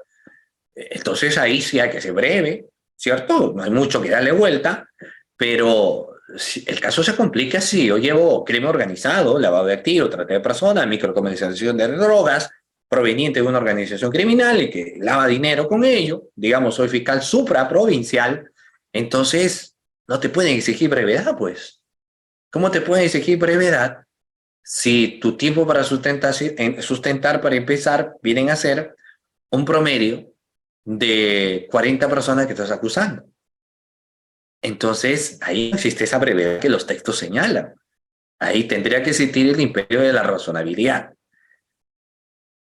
Entonces ahí sí hay que ser breve, ¿cierto? No hay mucho que darle vuelta, pero si el caso se complica si yo llevo crimen organizado, lavado de activos, trata de personas, microcomercialización de drogas, proveniente de una organización criminal y que lava dinero con ello, digamos, soy fiscal supraprovincial, entonces no te pueden exigir brevedad, pues. ¿Cómo te pueden exigir brevedad si tu tiempo para sustentar, para empezar, vienen a ser un promedio de 40 personas que estás acusando? Entonces, ahí existe esa brevedad que los textos señalan. Ahí tendría que existir el imperio de la razonabilidad.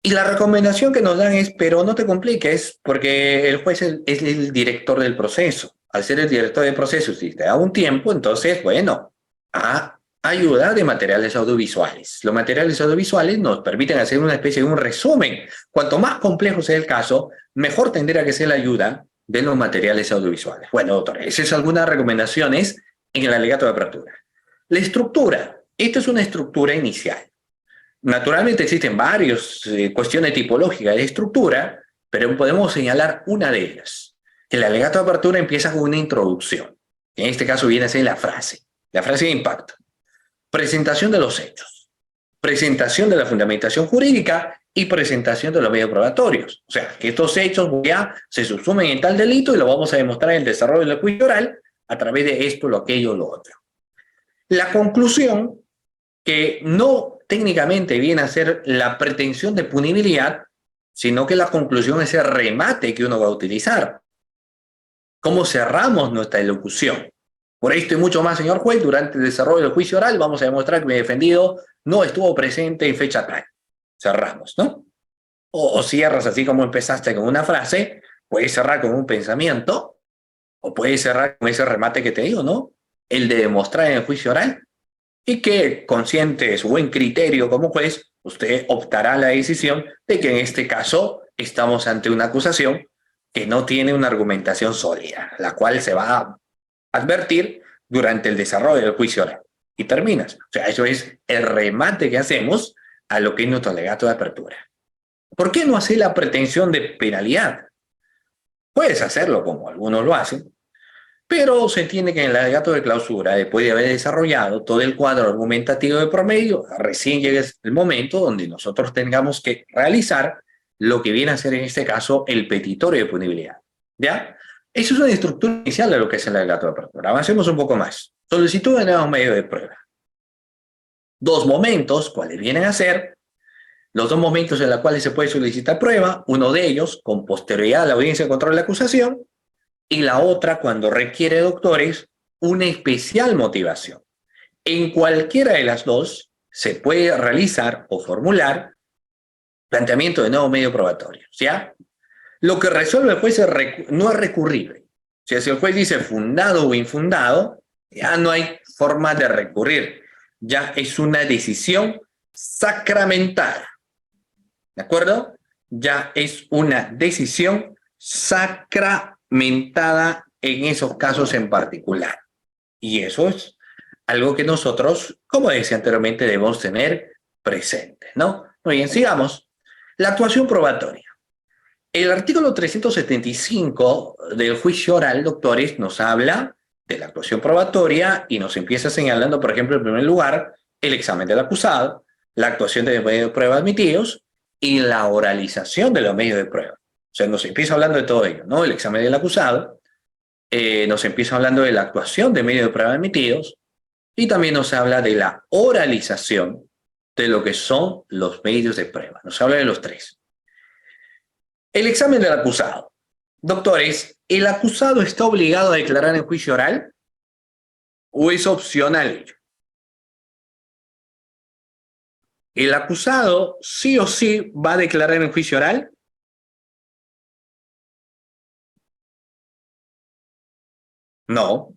Y la recomendación que nos dan es, pero no te compliques, porque el juez es el director del proceso. Al ser el director del proceso, si te da un tiempo, entonces, bueno, a ayuda de materiales audiovisuales. Los materiales audiovisuales nos permiten hacer una especie de un resumen. Cuanto más complejo sea el caso, mejor tendría que ser la ayuda de los materiales audiovisuales. Bueno, doctor, esas son algunas recomendaciones en el alegato de apertura. La estructura. Esta es una estructura inicial. Naturalmente existen varias cuestiones tipológicas de estructura, pero podemos señalar una de ellas. El alegato de apertura empieza con una introducción. En este caso viene a ser la frase de impacto. Presentación de los hechos, presentación de la fundamentación jurídica y presentación de los medios probatorios. O sea, que estos hechos ya se subsumen en tal delito y lo vamos a demostrar en el desarrollo del juicio oral a través de esto, lo aquello, lo otro. La conclusión, que no técnicamente viene a ser la pretensión de punibilidad, sino que la conclusión es el remate que uno va a utilizar. ¿Cómo cerramos nuestra elocución? Por esto y mucho más, señor juez, durante el desarrollo del juicio oral vamos a demostrar que mi defendido no estuvo presente en fecha tal. Cerramos, ¿no? O cierras así como empezaste con una frase, puedes cerrar con un pensamiento, o puedes cerrar con ese remate que te digo, ¿no? El de demostrar en el juicio oral, y que, consciente de su buen criterio como juez, usted optará la decisión de que en este caso estamos ante una acusación que no tiene una argumentación sólida, la cual se va a advertir durante el desarrollo del juicio oral. Y terminas. O sea, eso es el remate que hacemos a lo que es nuestro alegato de apertura. ¿Por qué no hacer la pretensión de penalidad? Puedes hacerlo como algunos lo hacen, pero se entiende que en el alegato de clausura, después de haber desarrollado todo el cuadro argumentativo de promedio, recién llega el momento donde nosotros tengamos que realizar lo que viene a ser en este caso el petitorio de punibilidad. ¿Ya? Eso es una estructura inicial de lo que es el alegato de apertura. Avancemos un poco más. Solicitud de nuevos medios de prueba. Dos momentos, ¿cuáles vienen a ser? Los dos momentos en los cuales se puede solicitar prueba, uno de ellos con posterioridad a la audiencia de control de la acusación, y la otra cuando requiere, doctores, una especial motivación. En cualquiera de las dos se puede realizar o formular planteamiento de nuevo medio probatorio. ¿Ya? Lo que resuelve el juez no es recurrible. O sea, si el juez dice fundado o infundado, ya no hay forma de recurrir. Ya es una decisión sacramentada. ¿De acuerdo? Ya es una decisión sacramentada en esos casos en particular. Y eso es algo que nosotros, como decía anteriormente, debemos tener presente, ¿no? Muy bien, sigamos. La actuación probatoria. El artículo 375 del juicio oral, doctores, nos habla de la actuación probatoria y nos empieza señalando, por ejemplo, en primer lugar, el examen del acusado, la actuación de medios de prueba admitidos y la oralización de los medios de prueba. O sea, nos empieza hablando de todo ello, ¿no? El examen del acusado, nos empieza hablando de la actuación de medios de prueba admitidos y también nos habla de la oralización de lo que son los medios de prueba. Nos habla de los tres. El examen del acusado. Doctores, ¿el acusado está obligado a declarar en juicio oral o es opcional ello? ¿El acusado sí o sí va a declarar en juicio oral? No.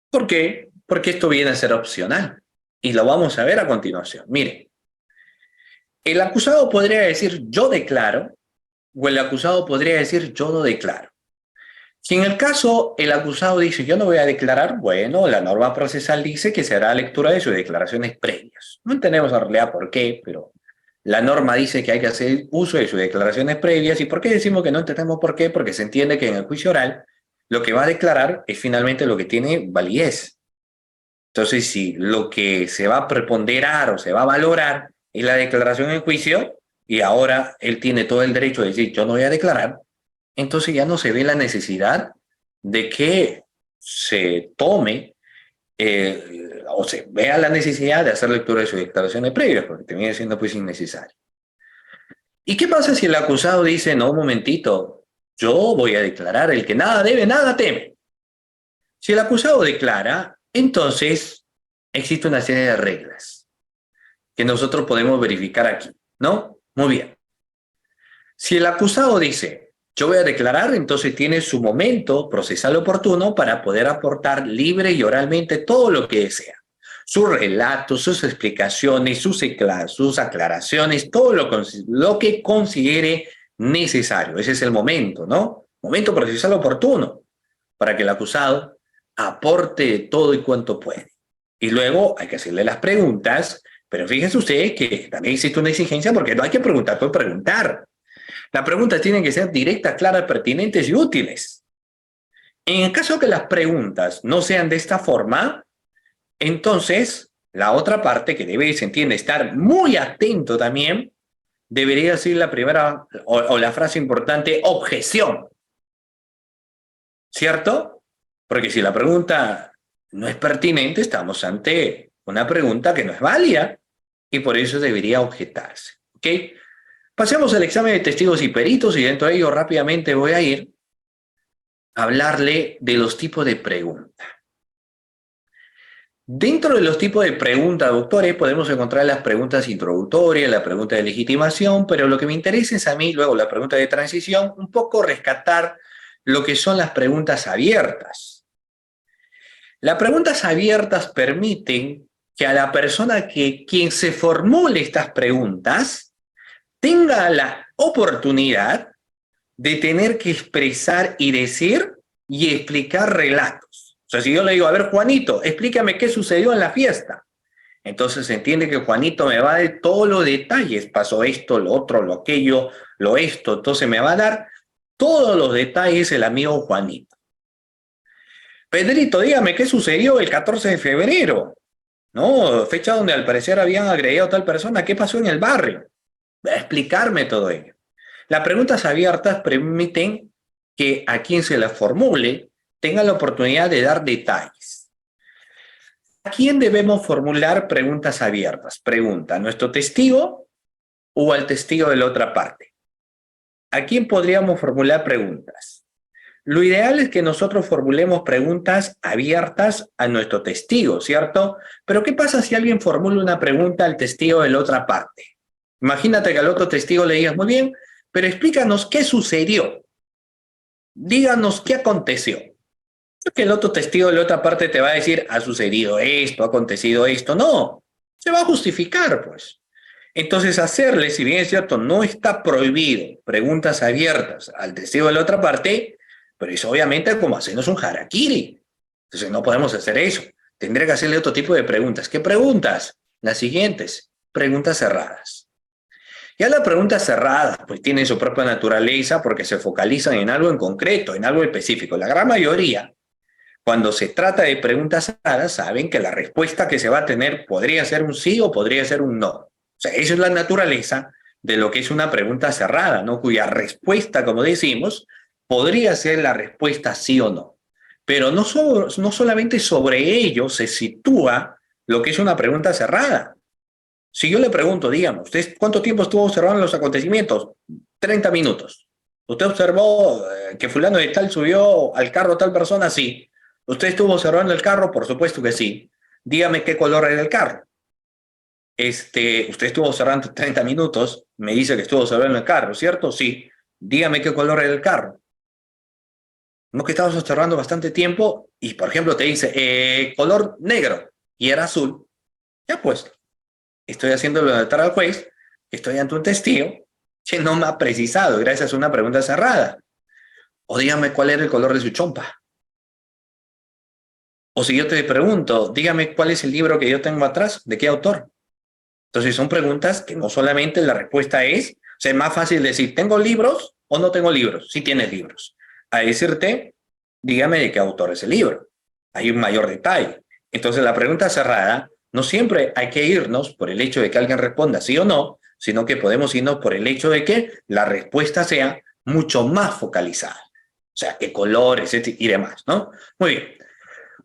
¿Por qué? Porque esto viene a ser opcional. Y lo vamos a ver a continuación. Mire, el acusado podría decir yo declaro, o el acusado podría decir yo no declaro. Si en el caso el acusado dice yo no voy a declarar, bueno, la norma procesal dice que se hará lectura de sus declaraciones previas. No entendemos en realidad por qué, pero la norma dice que hay que hacer uso de sus declaraciones previas. ¿Y por qué decimos que no entendemos por qué? Porque se entiende que en el juicio oral lo que va a declarar es finalmente lo que tiene validez. Entonces, si lo que se va a preponderar o se va a valorar es la declaración en juicio, y ahora él tiene todo el derecho de decir yo no voy a declarar, entonces ya no se ve la necesidad de que se tome o se vea la necesidad de hacer lectura de sus declaraciones previas, porque termina siendo pues innecesario. ¿Y qué pasa si el acusado dice, no, un momentito, yo voy a declarar, el que nada debe, nada teme? Si el acusado declara, entonces existe una serie de reglas que nosotros podemos verificar aquí, ¿no? Muy bien. Si el acusado dice, yo voy a declarar, entonces tiene su momento procesal oportuno para poder aportar libre y oralmente todo lo que desea. Sus relatos, sus explicaciones, sus aclaraciones, todo lo que considere necesario. Ese es el momento, ¿no? Momento procesal oportuno para que el acusado aporte todo y cuanto puede. Y luego hay que hacerle las preguntas, pero fíjense ustedes que también existe una exigencia porque no hay que preguntar por preguntar. Las preguntas tienen que ser directas, claras, pertinentes y útiles. En el caso que las preguntas no sean de esta forma, entonces la otra parte que debe, se entiende, estar muy atento también, debería ser la primera o la frase importante, objeción. ¿Cierto? Porque si la pregunta no es pertinente, estamos ante una pregunta que no es válida y por eso debería objetarse. ¿Ok? Pasemos al examen de testigos y peritos y dentro de ello rápidamente voy a ir a hablarle de los tipos de preguntas. Dentro de los tipos de preguntas, doctores, podemos encontrar las preguntas introductorias, la pregunta de legitimación, pero lo que me interesa es a mí, luego la pregunta de transición, un poco rescatar lo que son las preguntas abiertas. Las preguntas abiertas permiten que a la persona quien se formule estas preguntas tenga la oportunidad de tener que expresar y decir y explicar relatos. O sea, si yo le digo, a ver, Juanito, explícame qué sucedió en la fiesta. Entonces se entiende que Juanito me va a dar todos los detalles. Pasó esto, lo otro, lo aquello, lo esto. Entonces me va a dar todos los detalles el amigo Juanito. Pedrito, dígame qué sucedió el 14 de febrero. ¿No? Fecha donde al parecer habían agredido a tal persona. ¿Qué pasó en el barrio? Va a explicarme todo ello. Las preguntas abiertas permiten que a quien se las formule tenga la oportunidad de dar detalles. ¿A quién debemos formular preguntas abiertas? Pregunta, ¿a nuestro testigo o al testigo de la otra parte? ¿A quién podríamos formular preguntas? Lo ideal es que nosotros formulemos preguntas abiertas a nuestro testigo, ¿cierto? Pero ¿qué pasa si alguien formula una pregunta al testigo de la otra parte? Imagínate que al otro testigo le digas, muy bien, pero explícanos qué sucedió. Díganos qué aconteció. Que el otro testigo de la otra parte te va a decir, ha sucedido esto, ha acontecido esto. No, se va a justificar, pues. Entonces, hacerle, si bien es cierto, no está prohibido preguntas abiertas al testigo de la otra parte, pero es obviamente como hacernos un harakiri. Entonces, no podemos hacer eso. Tendré que hacerle otro tipo de preguntas. ¿Qué preguntas? Las siguientes, preguntas cerradas. Ya las preguntas cerradas, pues tienen su propia naturaleza porque se focalizan en algo en concreto, en algo específico. La gran mayoría, cuando se trata de preguntas cerradas, saben que la respuesta que se va a tener podría ser un sí o podría ser un no. O sea, esa es la naturaleza de lo que es una pregunta cerrada, ¿no? Cuya respuesta, como decimos, podría ser la respuesta sí o no. Pero no solamente sobre ello se sitúa lo que es una pregunta cerrada. Si yo le pregunto, dígame, ¿usted cuánto tiempo estuvo observando los acontecimientos? 30 minutos. ¿Usted observó que fulano de tal subió al carro tal persona? Sí. ¿Usted estuvo observando el carro? Por supuesto que sí. Dígame qué color era el carro. Usted estuvo observando 30 minutos, me dice que estuvo observando el carro, ¿cierto? Sí. Dígame qué color era el carro. No, que estabas observando bastante tiempo y, por ejemplo, te dice color negro y era azul. Ya pues, estoy haciéndolo notar al juez, estoy ante un testigo que no me ha precisado gracias a una pregunta cerrada. O dígame cuál era el color de su chompa. O si yo te pregunto, dígame cuál es el libro que yo tengo atrás, ¿de qué autor? Entonces son preguntas que no solamente la respuesta es, o sea, es más fácil decir, ¿tengo libros o no tengo libros? Si tienes libros. A decirte, dígame de qué autor es el libro. Hay un mayor detalle. Entonces la pregunta cerrada, no siempre hay que irnos por el hecho de que alguien responda sí o no, sino que podemos irnos por el hecho de que la respuesta sea mucho más focalizada. O sea, qué colores y demás, ¿no? Muy bien.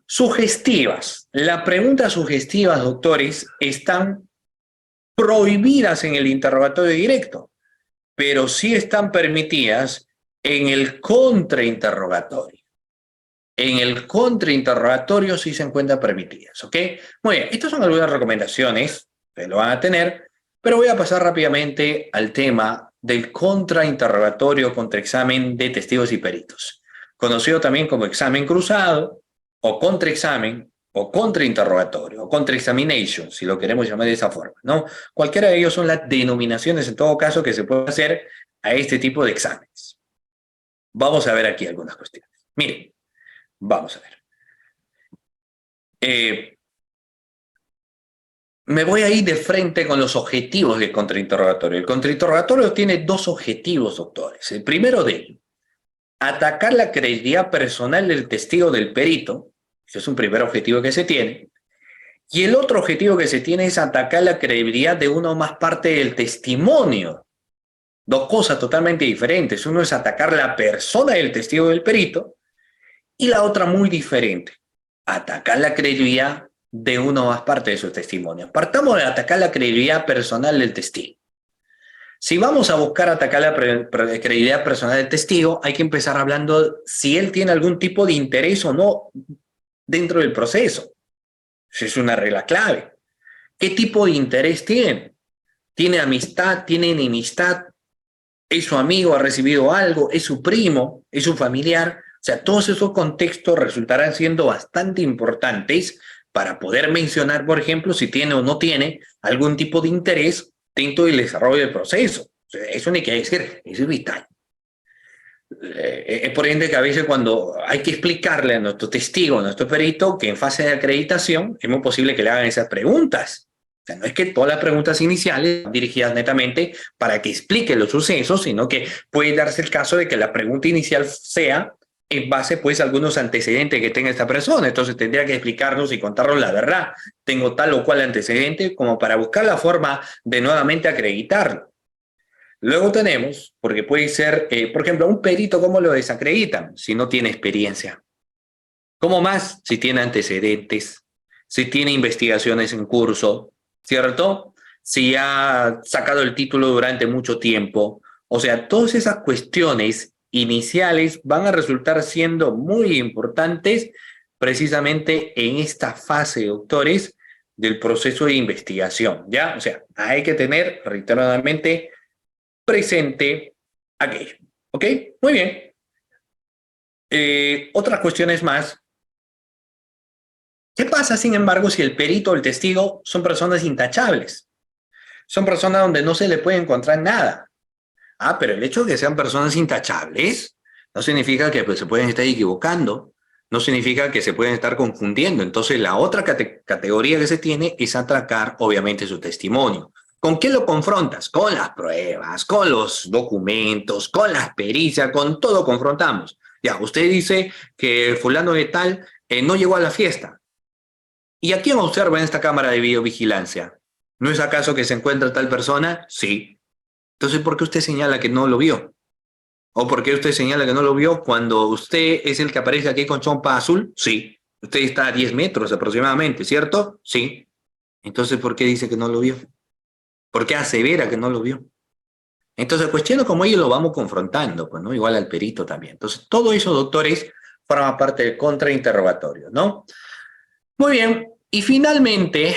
Sugestivas. Las preguntas sugestivas, doctores, están prohibidas en el interrogatorio directo, pero sí están permitidas en el contrainterrogatorio. En el contrainterrogatorio sí se encuentran permitidas, ¿ok? Muy bien, estas son algunas recomendaciones que lo van a tener, pero voy a pasar rápidamente al tema del contrainterrogatorio, contraexamen de testigos y peritos, conocido también como examen cruzado, o contraexamen, o contrainterrogatorio, o contraexamination, si lo queremos llamar de esa forma, ¿no? Cualquiera de ellos son las denominaciones, en todo caso, que se puede hacer a este tipo de exámenes. Vamos a ver aquí algunas cuestiones. Miren, vamos a ver. Me voy a ir de frente con los objetivos del contrainterrogatorio. El contrainterrogatorio tiene dos objetivos, doctores. El primero de ellos, atacar la credibilidad personal del testigo del perito. Ese es un primer objetivo que se tiene. Y el otro objetivo que se tiene es atacar la credibilidad de una o más parte del testimonio. Dos cosas totalmente diferentes. Uno es atacar la persona del testigo del perito y la otra muy diferente, atacar la credibilidad de una o más parte de su testimonio. Partamos de atacar la credibilidad personal del testigo. Si vamos a buscar atacar la credibilidad personal del testigo, hay que empezar hablando si él tiene algún tipo de interés o no dentro del proceso. Esa es una regla clave. ¿Qué tipo de interés tiene? ¿Tiene amistad? ¿Tiene enemistad? ¿Es su amigo? ¿Ha recibido algo? ¿Es su primo? ¿Es su familiar? O sea, todos esos contextos resultarán siendo bastante importantes para poder mencionar, por ejemplo, si tiene o no tiene algún tipo de interés dentro del desarrollo del proceso. O sea, eso no hay que decir, eso es vital. Es por ende que a veces cuando hay que explicarle a nuestro testigo, a nuestro perito, que en fase de acreditación es muy posible que le hagan esas preguntas. O sea, no es que todas las preguntas iniciales son dirigidas netamente para que explique los sucesos, sino que puede darse el caso de que la pregunta inicial sea en base pues a algunos antecedentes que tenga esta persona. Entonces tendría que explicarnos y contarnos la verdad. Tengo tal o cual antecedente como para buscar la forma de nuevamente acreditarlo. Luego tenemos, porque puede ser, por ejemplo, un perito, ¿cómo lo desacreditan? Si no tiene experiencia. ¿Cómo más? Si tiene antecedentes, si tiene investigaciones en curso, ¿cierto? Si ha sacado el título durante mucho tiempo. O sea, todas esas cuestiones iniciales van a resultar siendo muy importantes precisamente en esta fase, doctores, del proceso de investigación, ¿ya? O sea, hay que tener reiteradamente presente aquello, ¿ok? Muy bien. Otras cuestiones más. ¿Qué pasa, sin embargo, si el perito o el testigo son personas intachables? Son personas donde no se le puede encontrar nada. Ah, pero el hecho de que sean personas intachables no significa que pues, se pueden estar equivocando, no significa que se pueden estar confundiendo. Entonces, la otra categoría que se tiene es atacar, obviamente, su testimonio. ¿Con qué lo confrontas? Con las pruebas, con los documentos, con las pericias, con todo confrontamos. Ya, usted dice que fulano de tal no llegó a la fiesta. ¿Y a quién observa en esta cámara de videovigilancia? ¿No es acaso que se encuentra tal persona? Sí. Entonces, ¿por qué usted señala que no lo vio? ¿O por qué usted señala que no lo vio cuando usted es el que aparece aquí con chompa azul? Sí. Usted está a 10 metros aproximadamente, ¿cierto? Sí. Entonces, ¿por qué dice que no lo vio? ¿Por qué asevera que no lo vio? Entonces, cuestiones como ellos lo vamos confrontando, pues, ¿no? Igual al perito también. Entonces, todo eso, doctores, forma parte del contrainterrogatorio, ¿no? Muy bien. Y finalmente,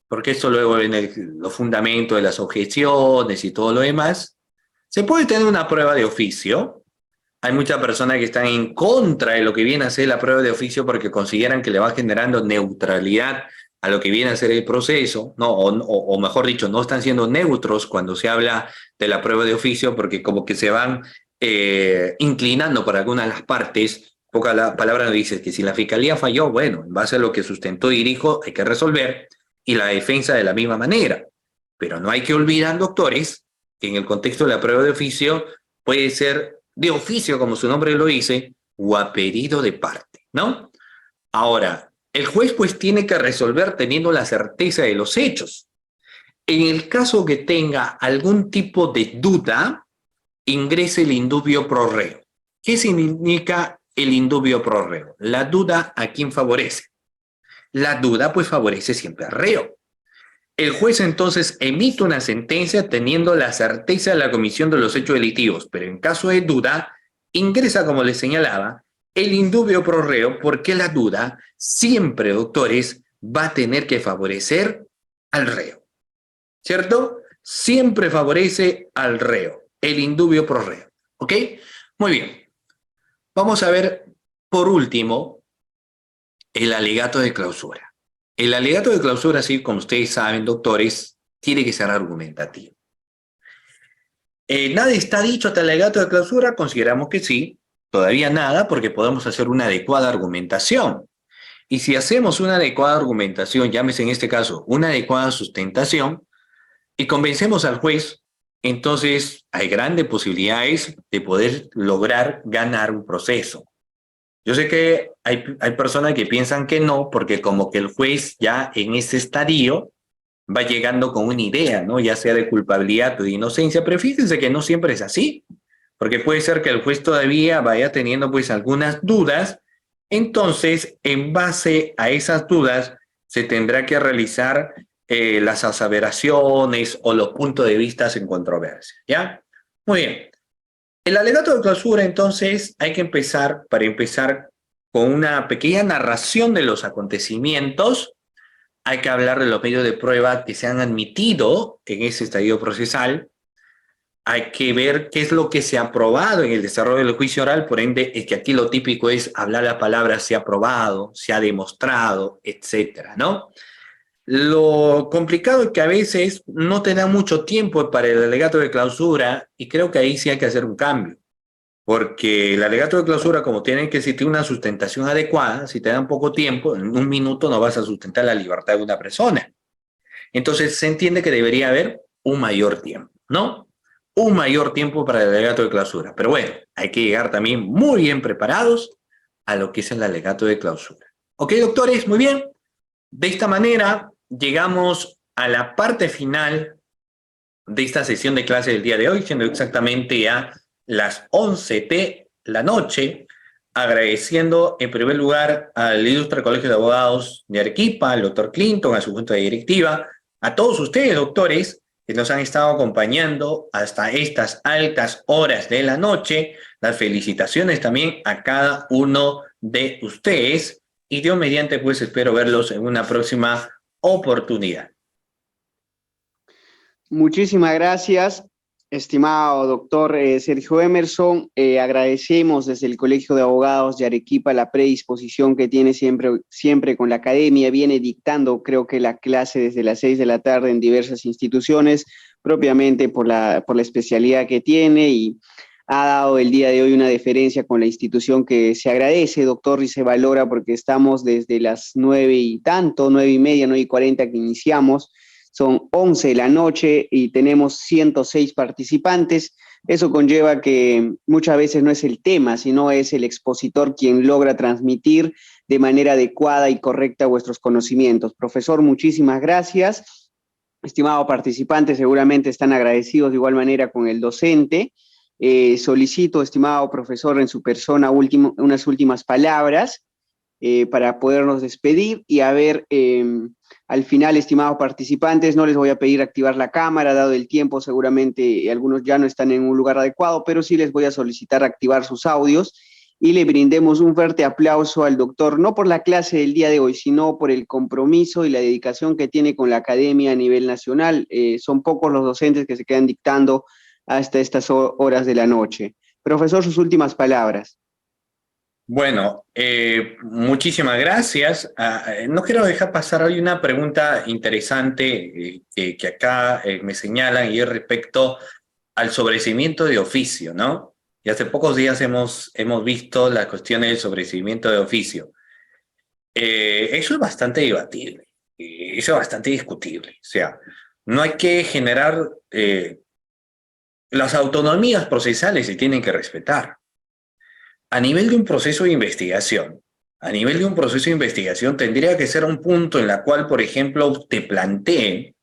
porque esto luego en los fundamentos de las objeciones y todo lo demás, se puede tener una prueba de oficio. Hay muchas personas que están en contra de lo que viene a ser la prueba de oficio porque consideran que le va generando neutralidad a lo que viene a ser el proceso, ¿no? O mejor dicho, no están siendo neutros cuando se habla de la prueba de oficio porque como que se van inclinando por alguna de las partes. Poca la palabra nos dice que si la fiscalía falló, bueno, en base a lo que sustentó y dijo, hay que resolver, y la defensa de la misma manera. Pero no hay que olvidar, doctores, que en el contexto de la prueba de oficio puede ser de oficio, como su nombre lo dice, o a pedido de parte, ¿no? Ahora, el juez pues tiene que resolver teniendo la certeza de los hechos. En el caso que tenga algún tipo de duda, ingrese el indubio pro reo. ¿Qué significa el indubio pro reo? La duda, ¿a quién favorece? La duda, pues, favorece siempre al reo. El juez entonces emite una sentencia teniendo la certeza de la comisión de los hechos delictivos, pero en caso de duda, ingresa, como les señalaba, el indubio pro reo, porque la duda siempre, doctores, va a tener que favorecer al reo, ¿cierto? Siempre favorece al reo, el indubio pro reo, ¿ok? Muy bien. Vamos a ver, por último, el alegato de clausura. El alegato de clausura, sí, como ustedes saben, doctores, tiene que ser argumentativo. Nada está dicho hasta el alegato de clausura, consideramos que sí, todavía nada, porque podemos hacer una adecuada argumentación. Y si hacemos una adecuada argumentación, llámese en este caso una adecuada sustentación, y convencemos al juez, entonces hay grandes posibilidades de poder lograr ganar un proceso. Yo sé que hay personas que piensan que no, porque como que el juez ya en ese estadio va llegando con una idea, ¿no? Ya sea de culpabilidad o de inocencia, pero fíjense que no siempre es así, porque puede ser que el juez todavía vaya teniendo pues algunas dudas, entonces en base a esas dudas se tendrá que realizar las aseveraciones o los puntos de vista en controversia, ¿ya? Muy bien. El alegato de clausura, entonces, hay que empezar, para empezar, con una pequeña narración de los acontecimientos. Hay que hablar de los medios de prueba que se han admitido en ese estadio procesal. Hay que ver qué es lo que se ha probado en el desarrollo del juicio oral. Por ende, es que aquí lo típico es hablar la palabra se ha probado, se ha demostrado, etcétera, ¿no? Lo complicado es que a veces no te da mucho tiempo para el alegato de clausura y creo que ahí sí hay que hacer un cambio. Porque el alegato de clausura, como tiene que existir una sustentación adecuada, si te dan poco tiempo, en un minuto no vas a sustentar la libertad de una persona. Entonces se entiende que debería haber un mayor tiempo, ¿no? Un mayor tiempo para el alegato de clausura. Pero bueno, hay que llegar también muy bien preparados a lo que es el alegato de clausura. Ok, doctores, muy bien. De esta manera llegamos a la parte final de esta sesión de clase del día de hoy, siendo exactamente ya las 11 de la noche, agradeciendo en primer lugar al Ilustre Colegio de Abogados de Arequipa, al doctor Clinton, a su junta directiva, a todos ustedes, doctores, que nos han estado acompañando hasta estas altas horas de la noche. Las felicitaciones también a cada uno de ustedes y Dios mediante, pues espero verlos en una próxima oportunidad.
Muchísimas gracias, estimado doctor Sergio Emerson. Agradecemos desde el Colegio de Abogados de Arequipa la predisposición que tiene siempre con la academia. Viene dictando, creo que la clase desde las 6 de la tarde en diversas instituciones, propiamente por la especialidad que tiene y ha dado el día de hoy una deferencia con la institución que se agradece, doctor, y se valora porque estamos desde las 9 y tanto, 9:30, 9:40 que iniciamos. Son 11 de la noche y tenemos 106 participantes. Eso conlleva que muchas veces no es el tema, sino es el expositor quien logra transmitir de manera adecuada y correcta vuestros conocimientos. Profesor, muchísimas gracias. Estimados participantes, seguramente están agradecidos de igual manera con el docente. Solicito, estimado profesor, en su persona unas últimas palabras para podernos despedir y a ver... al final, estimados participantes, no les voy a pedir activar la cámara, dado el tiempo, seguramente algunos ya no están en un lugar adecuado, pero sí les voy a solicitar activar sus audios y le brindemos un fuerte aplauso al doctor, no por la clase del día de hoy, sino por el compromiso y la dedicación que tiene con la academia a nivel nacional. Son pocos los docentes que se quedan dictando hasta estas horas de la noche. Profesor, sus últimas palabras.
Bueno, muchísimas gracias. No quiero dejar pasar hoy una pregunta interesante que acá me señalan y es respecto al sobreseimiento de oficio, ¿no? Y hace pocos días hemos visto las cuestiones del sobreseimiento de oficio. Eso es bastante debatible, eso es bastante discutible. O sea, no hay que generar... las autonomías procesales se tienen que respetar. A nivel de un proceso de investigación, tendría que ser un punto en la cual, por ejemplo, te plantee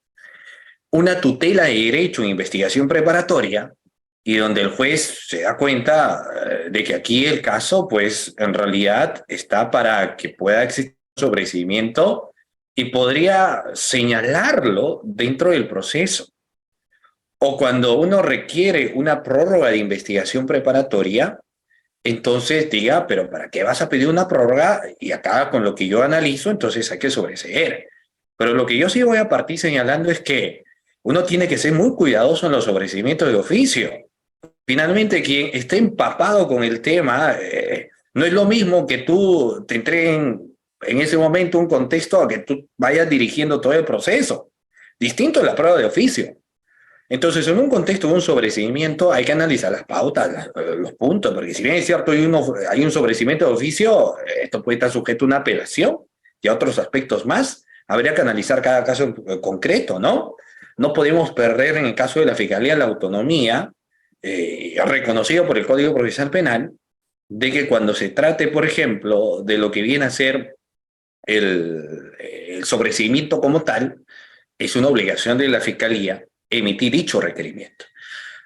una tutela de derecho en investigación preparatoria y donde el juez se da cuenta de que aquí el caso, pues, en realidad está para que pueda existir un sobreseimiento y podría señalarlo dentro del proceso. O cuando uno requiere una prórroga de investigación preparatoria, entonces diga, pero ¿para qué vas a pedir una prórroga? Y acá con lo que yo analizo, entonces hay que sobreseer. Pero lo que yo sí voy a partir señalando es que uno tiene que ser muy cuidadoso en los sobreseimientos de oficio. Finalmente, quien esté empapado con el tema, no es lo mismo que tú te entreguen en ese momento un contexto a que tú vayas dirigiendo todo el proceso. Distinto es la prueba de oficio. Entonces, en un contexto de un sobreseimiento hay que analizar las pautas, los puntos, porque si bien es cierto hay un sobreseimiento de oficio, esto puede estar sujeto a una apelación y a otros aspectos más. Habría que analizar cada caso en concreto, ¿no? No podemos perder en el caso de la Fiscalía la autonomía, reconocido por el Código Procesal Penal, de que cuando se trate, por ejemplo, de lo que viene a ser el sobreseimiento como tal, es una obligación de la Fiscalía emitir dicho requerimiento.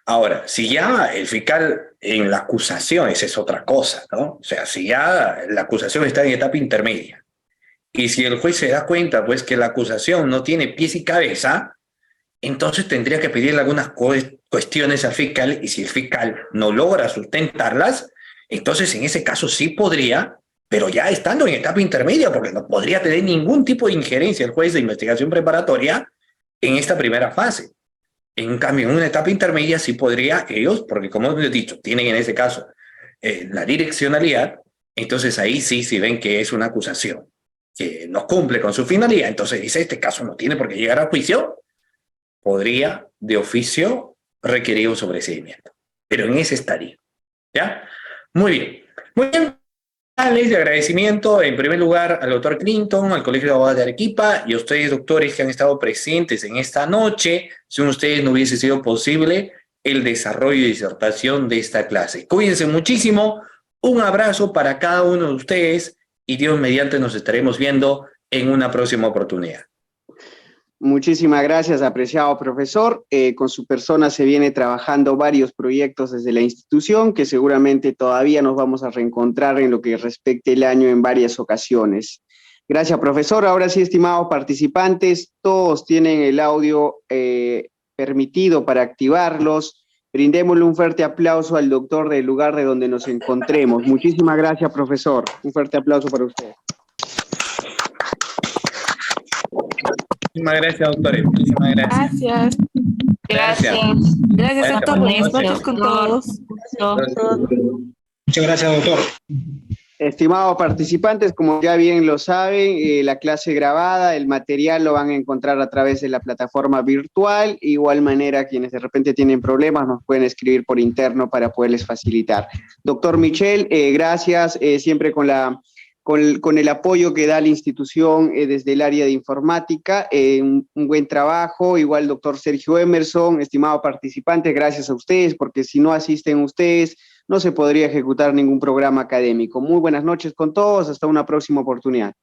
Ahora, si ya el fiscal en la acusación, esa es otra cosa, ¿no? O sea, si ya la acusación está en etapa intermedia y si el juez se da cuenta, pues, que la acusación no tiene pies y cabeza, entonces tendría que pedirle algunas cuestiones al fiscal y si el fiscal no logra sustentarlas, entonces en ese caso sí podría, pero ya estando en etapa intermedia, porque no podría tener ningún tipo de injerencia el juez de investigación preparatoria en esta primera fase. En cambio, en una etapa intermedia sí podría ellos, porque como les he dicho, tienen en ese caso la direccionalidad, entonces ahí sí, si ven que es una acusación que no cumple con su finalidad, entonces dice, este caso no tiene por qué llegar a juicio, podría de oficio requerir un sobreseimiento. Pero en ese estaría. ¿Ya? Muy bien. Muy bien. De agradecimiento en primer lugar al doctor Clinton, al Colegio de Abogados de Arequipa y a ustedes doctores que han estado presentes en esta noche. Sin ustedes no hubiese sido posible el desarrollo y disertación de esta clase. Cuídense muchísimo, un abrazo para cada uno de ustedes y Dios mediante nos estaremos viendo en una próxima oportunidad.
Muchísimas gracias, apreciado profesor. Con su persona se viene trabajando varios proyectos desde la institución que seguramente todavía nos vamos a reencontrar en lo que respecte el año en varias ocasiones. Gracias, profesor. Ahora sí, estimados participantes, todos tienen el audio permitido para activarlos. Brindémosle un fuerte aplauso al doctor del lugar de donde nos encontremos. Muchísimas gracias, profesor. Un fuerte aplauso para usted.
Muchísimas gracias, doctores. Muchísimas gracias.
Gracias. Gracias, doctor. Buenas noches con todos.
Muchas gracias, doctor.
Estimados participantes, como ya bien lo saben, la clase grabada, el material lo van a encontrar a través de la plataforma virtual. Igual manera, quienes de repente tienen problemas nos pueden escribir por interno para poderles facilitar. Doctor Michel, gracias siempre con el apoyo que da la institución desde el área de informática, un buen trabajo. Igual doctor Sergio Emerson, estimados participantes, gracias a ustedes, porque si no asisten ustedes, no se podría ejecutar ningún programa académico. Muy buenas noches con todos, hasta una próxima oportunidad.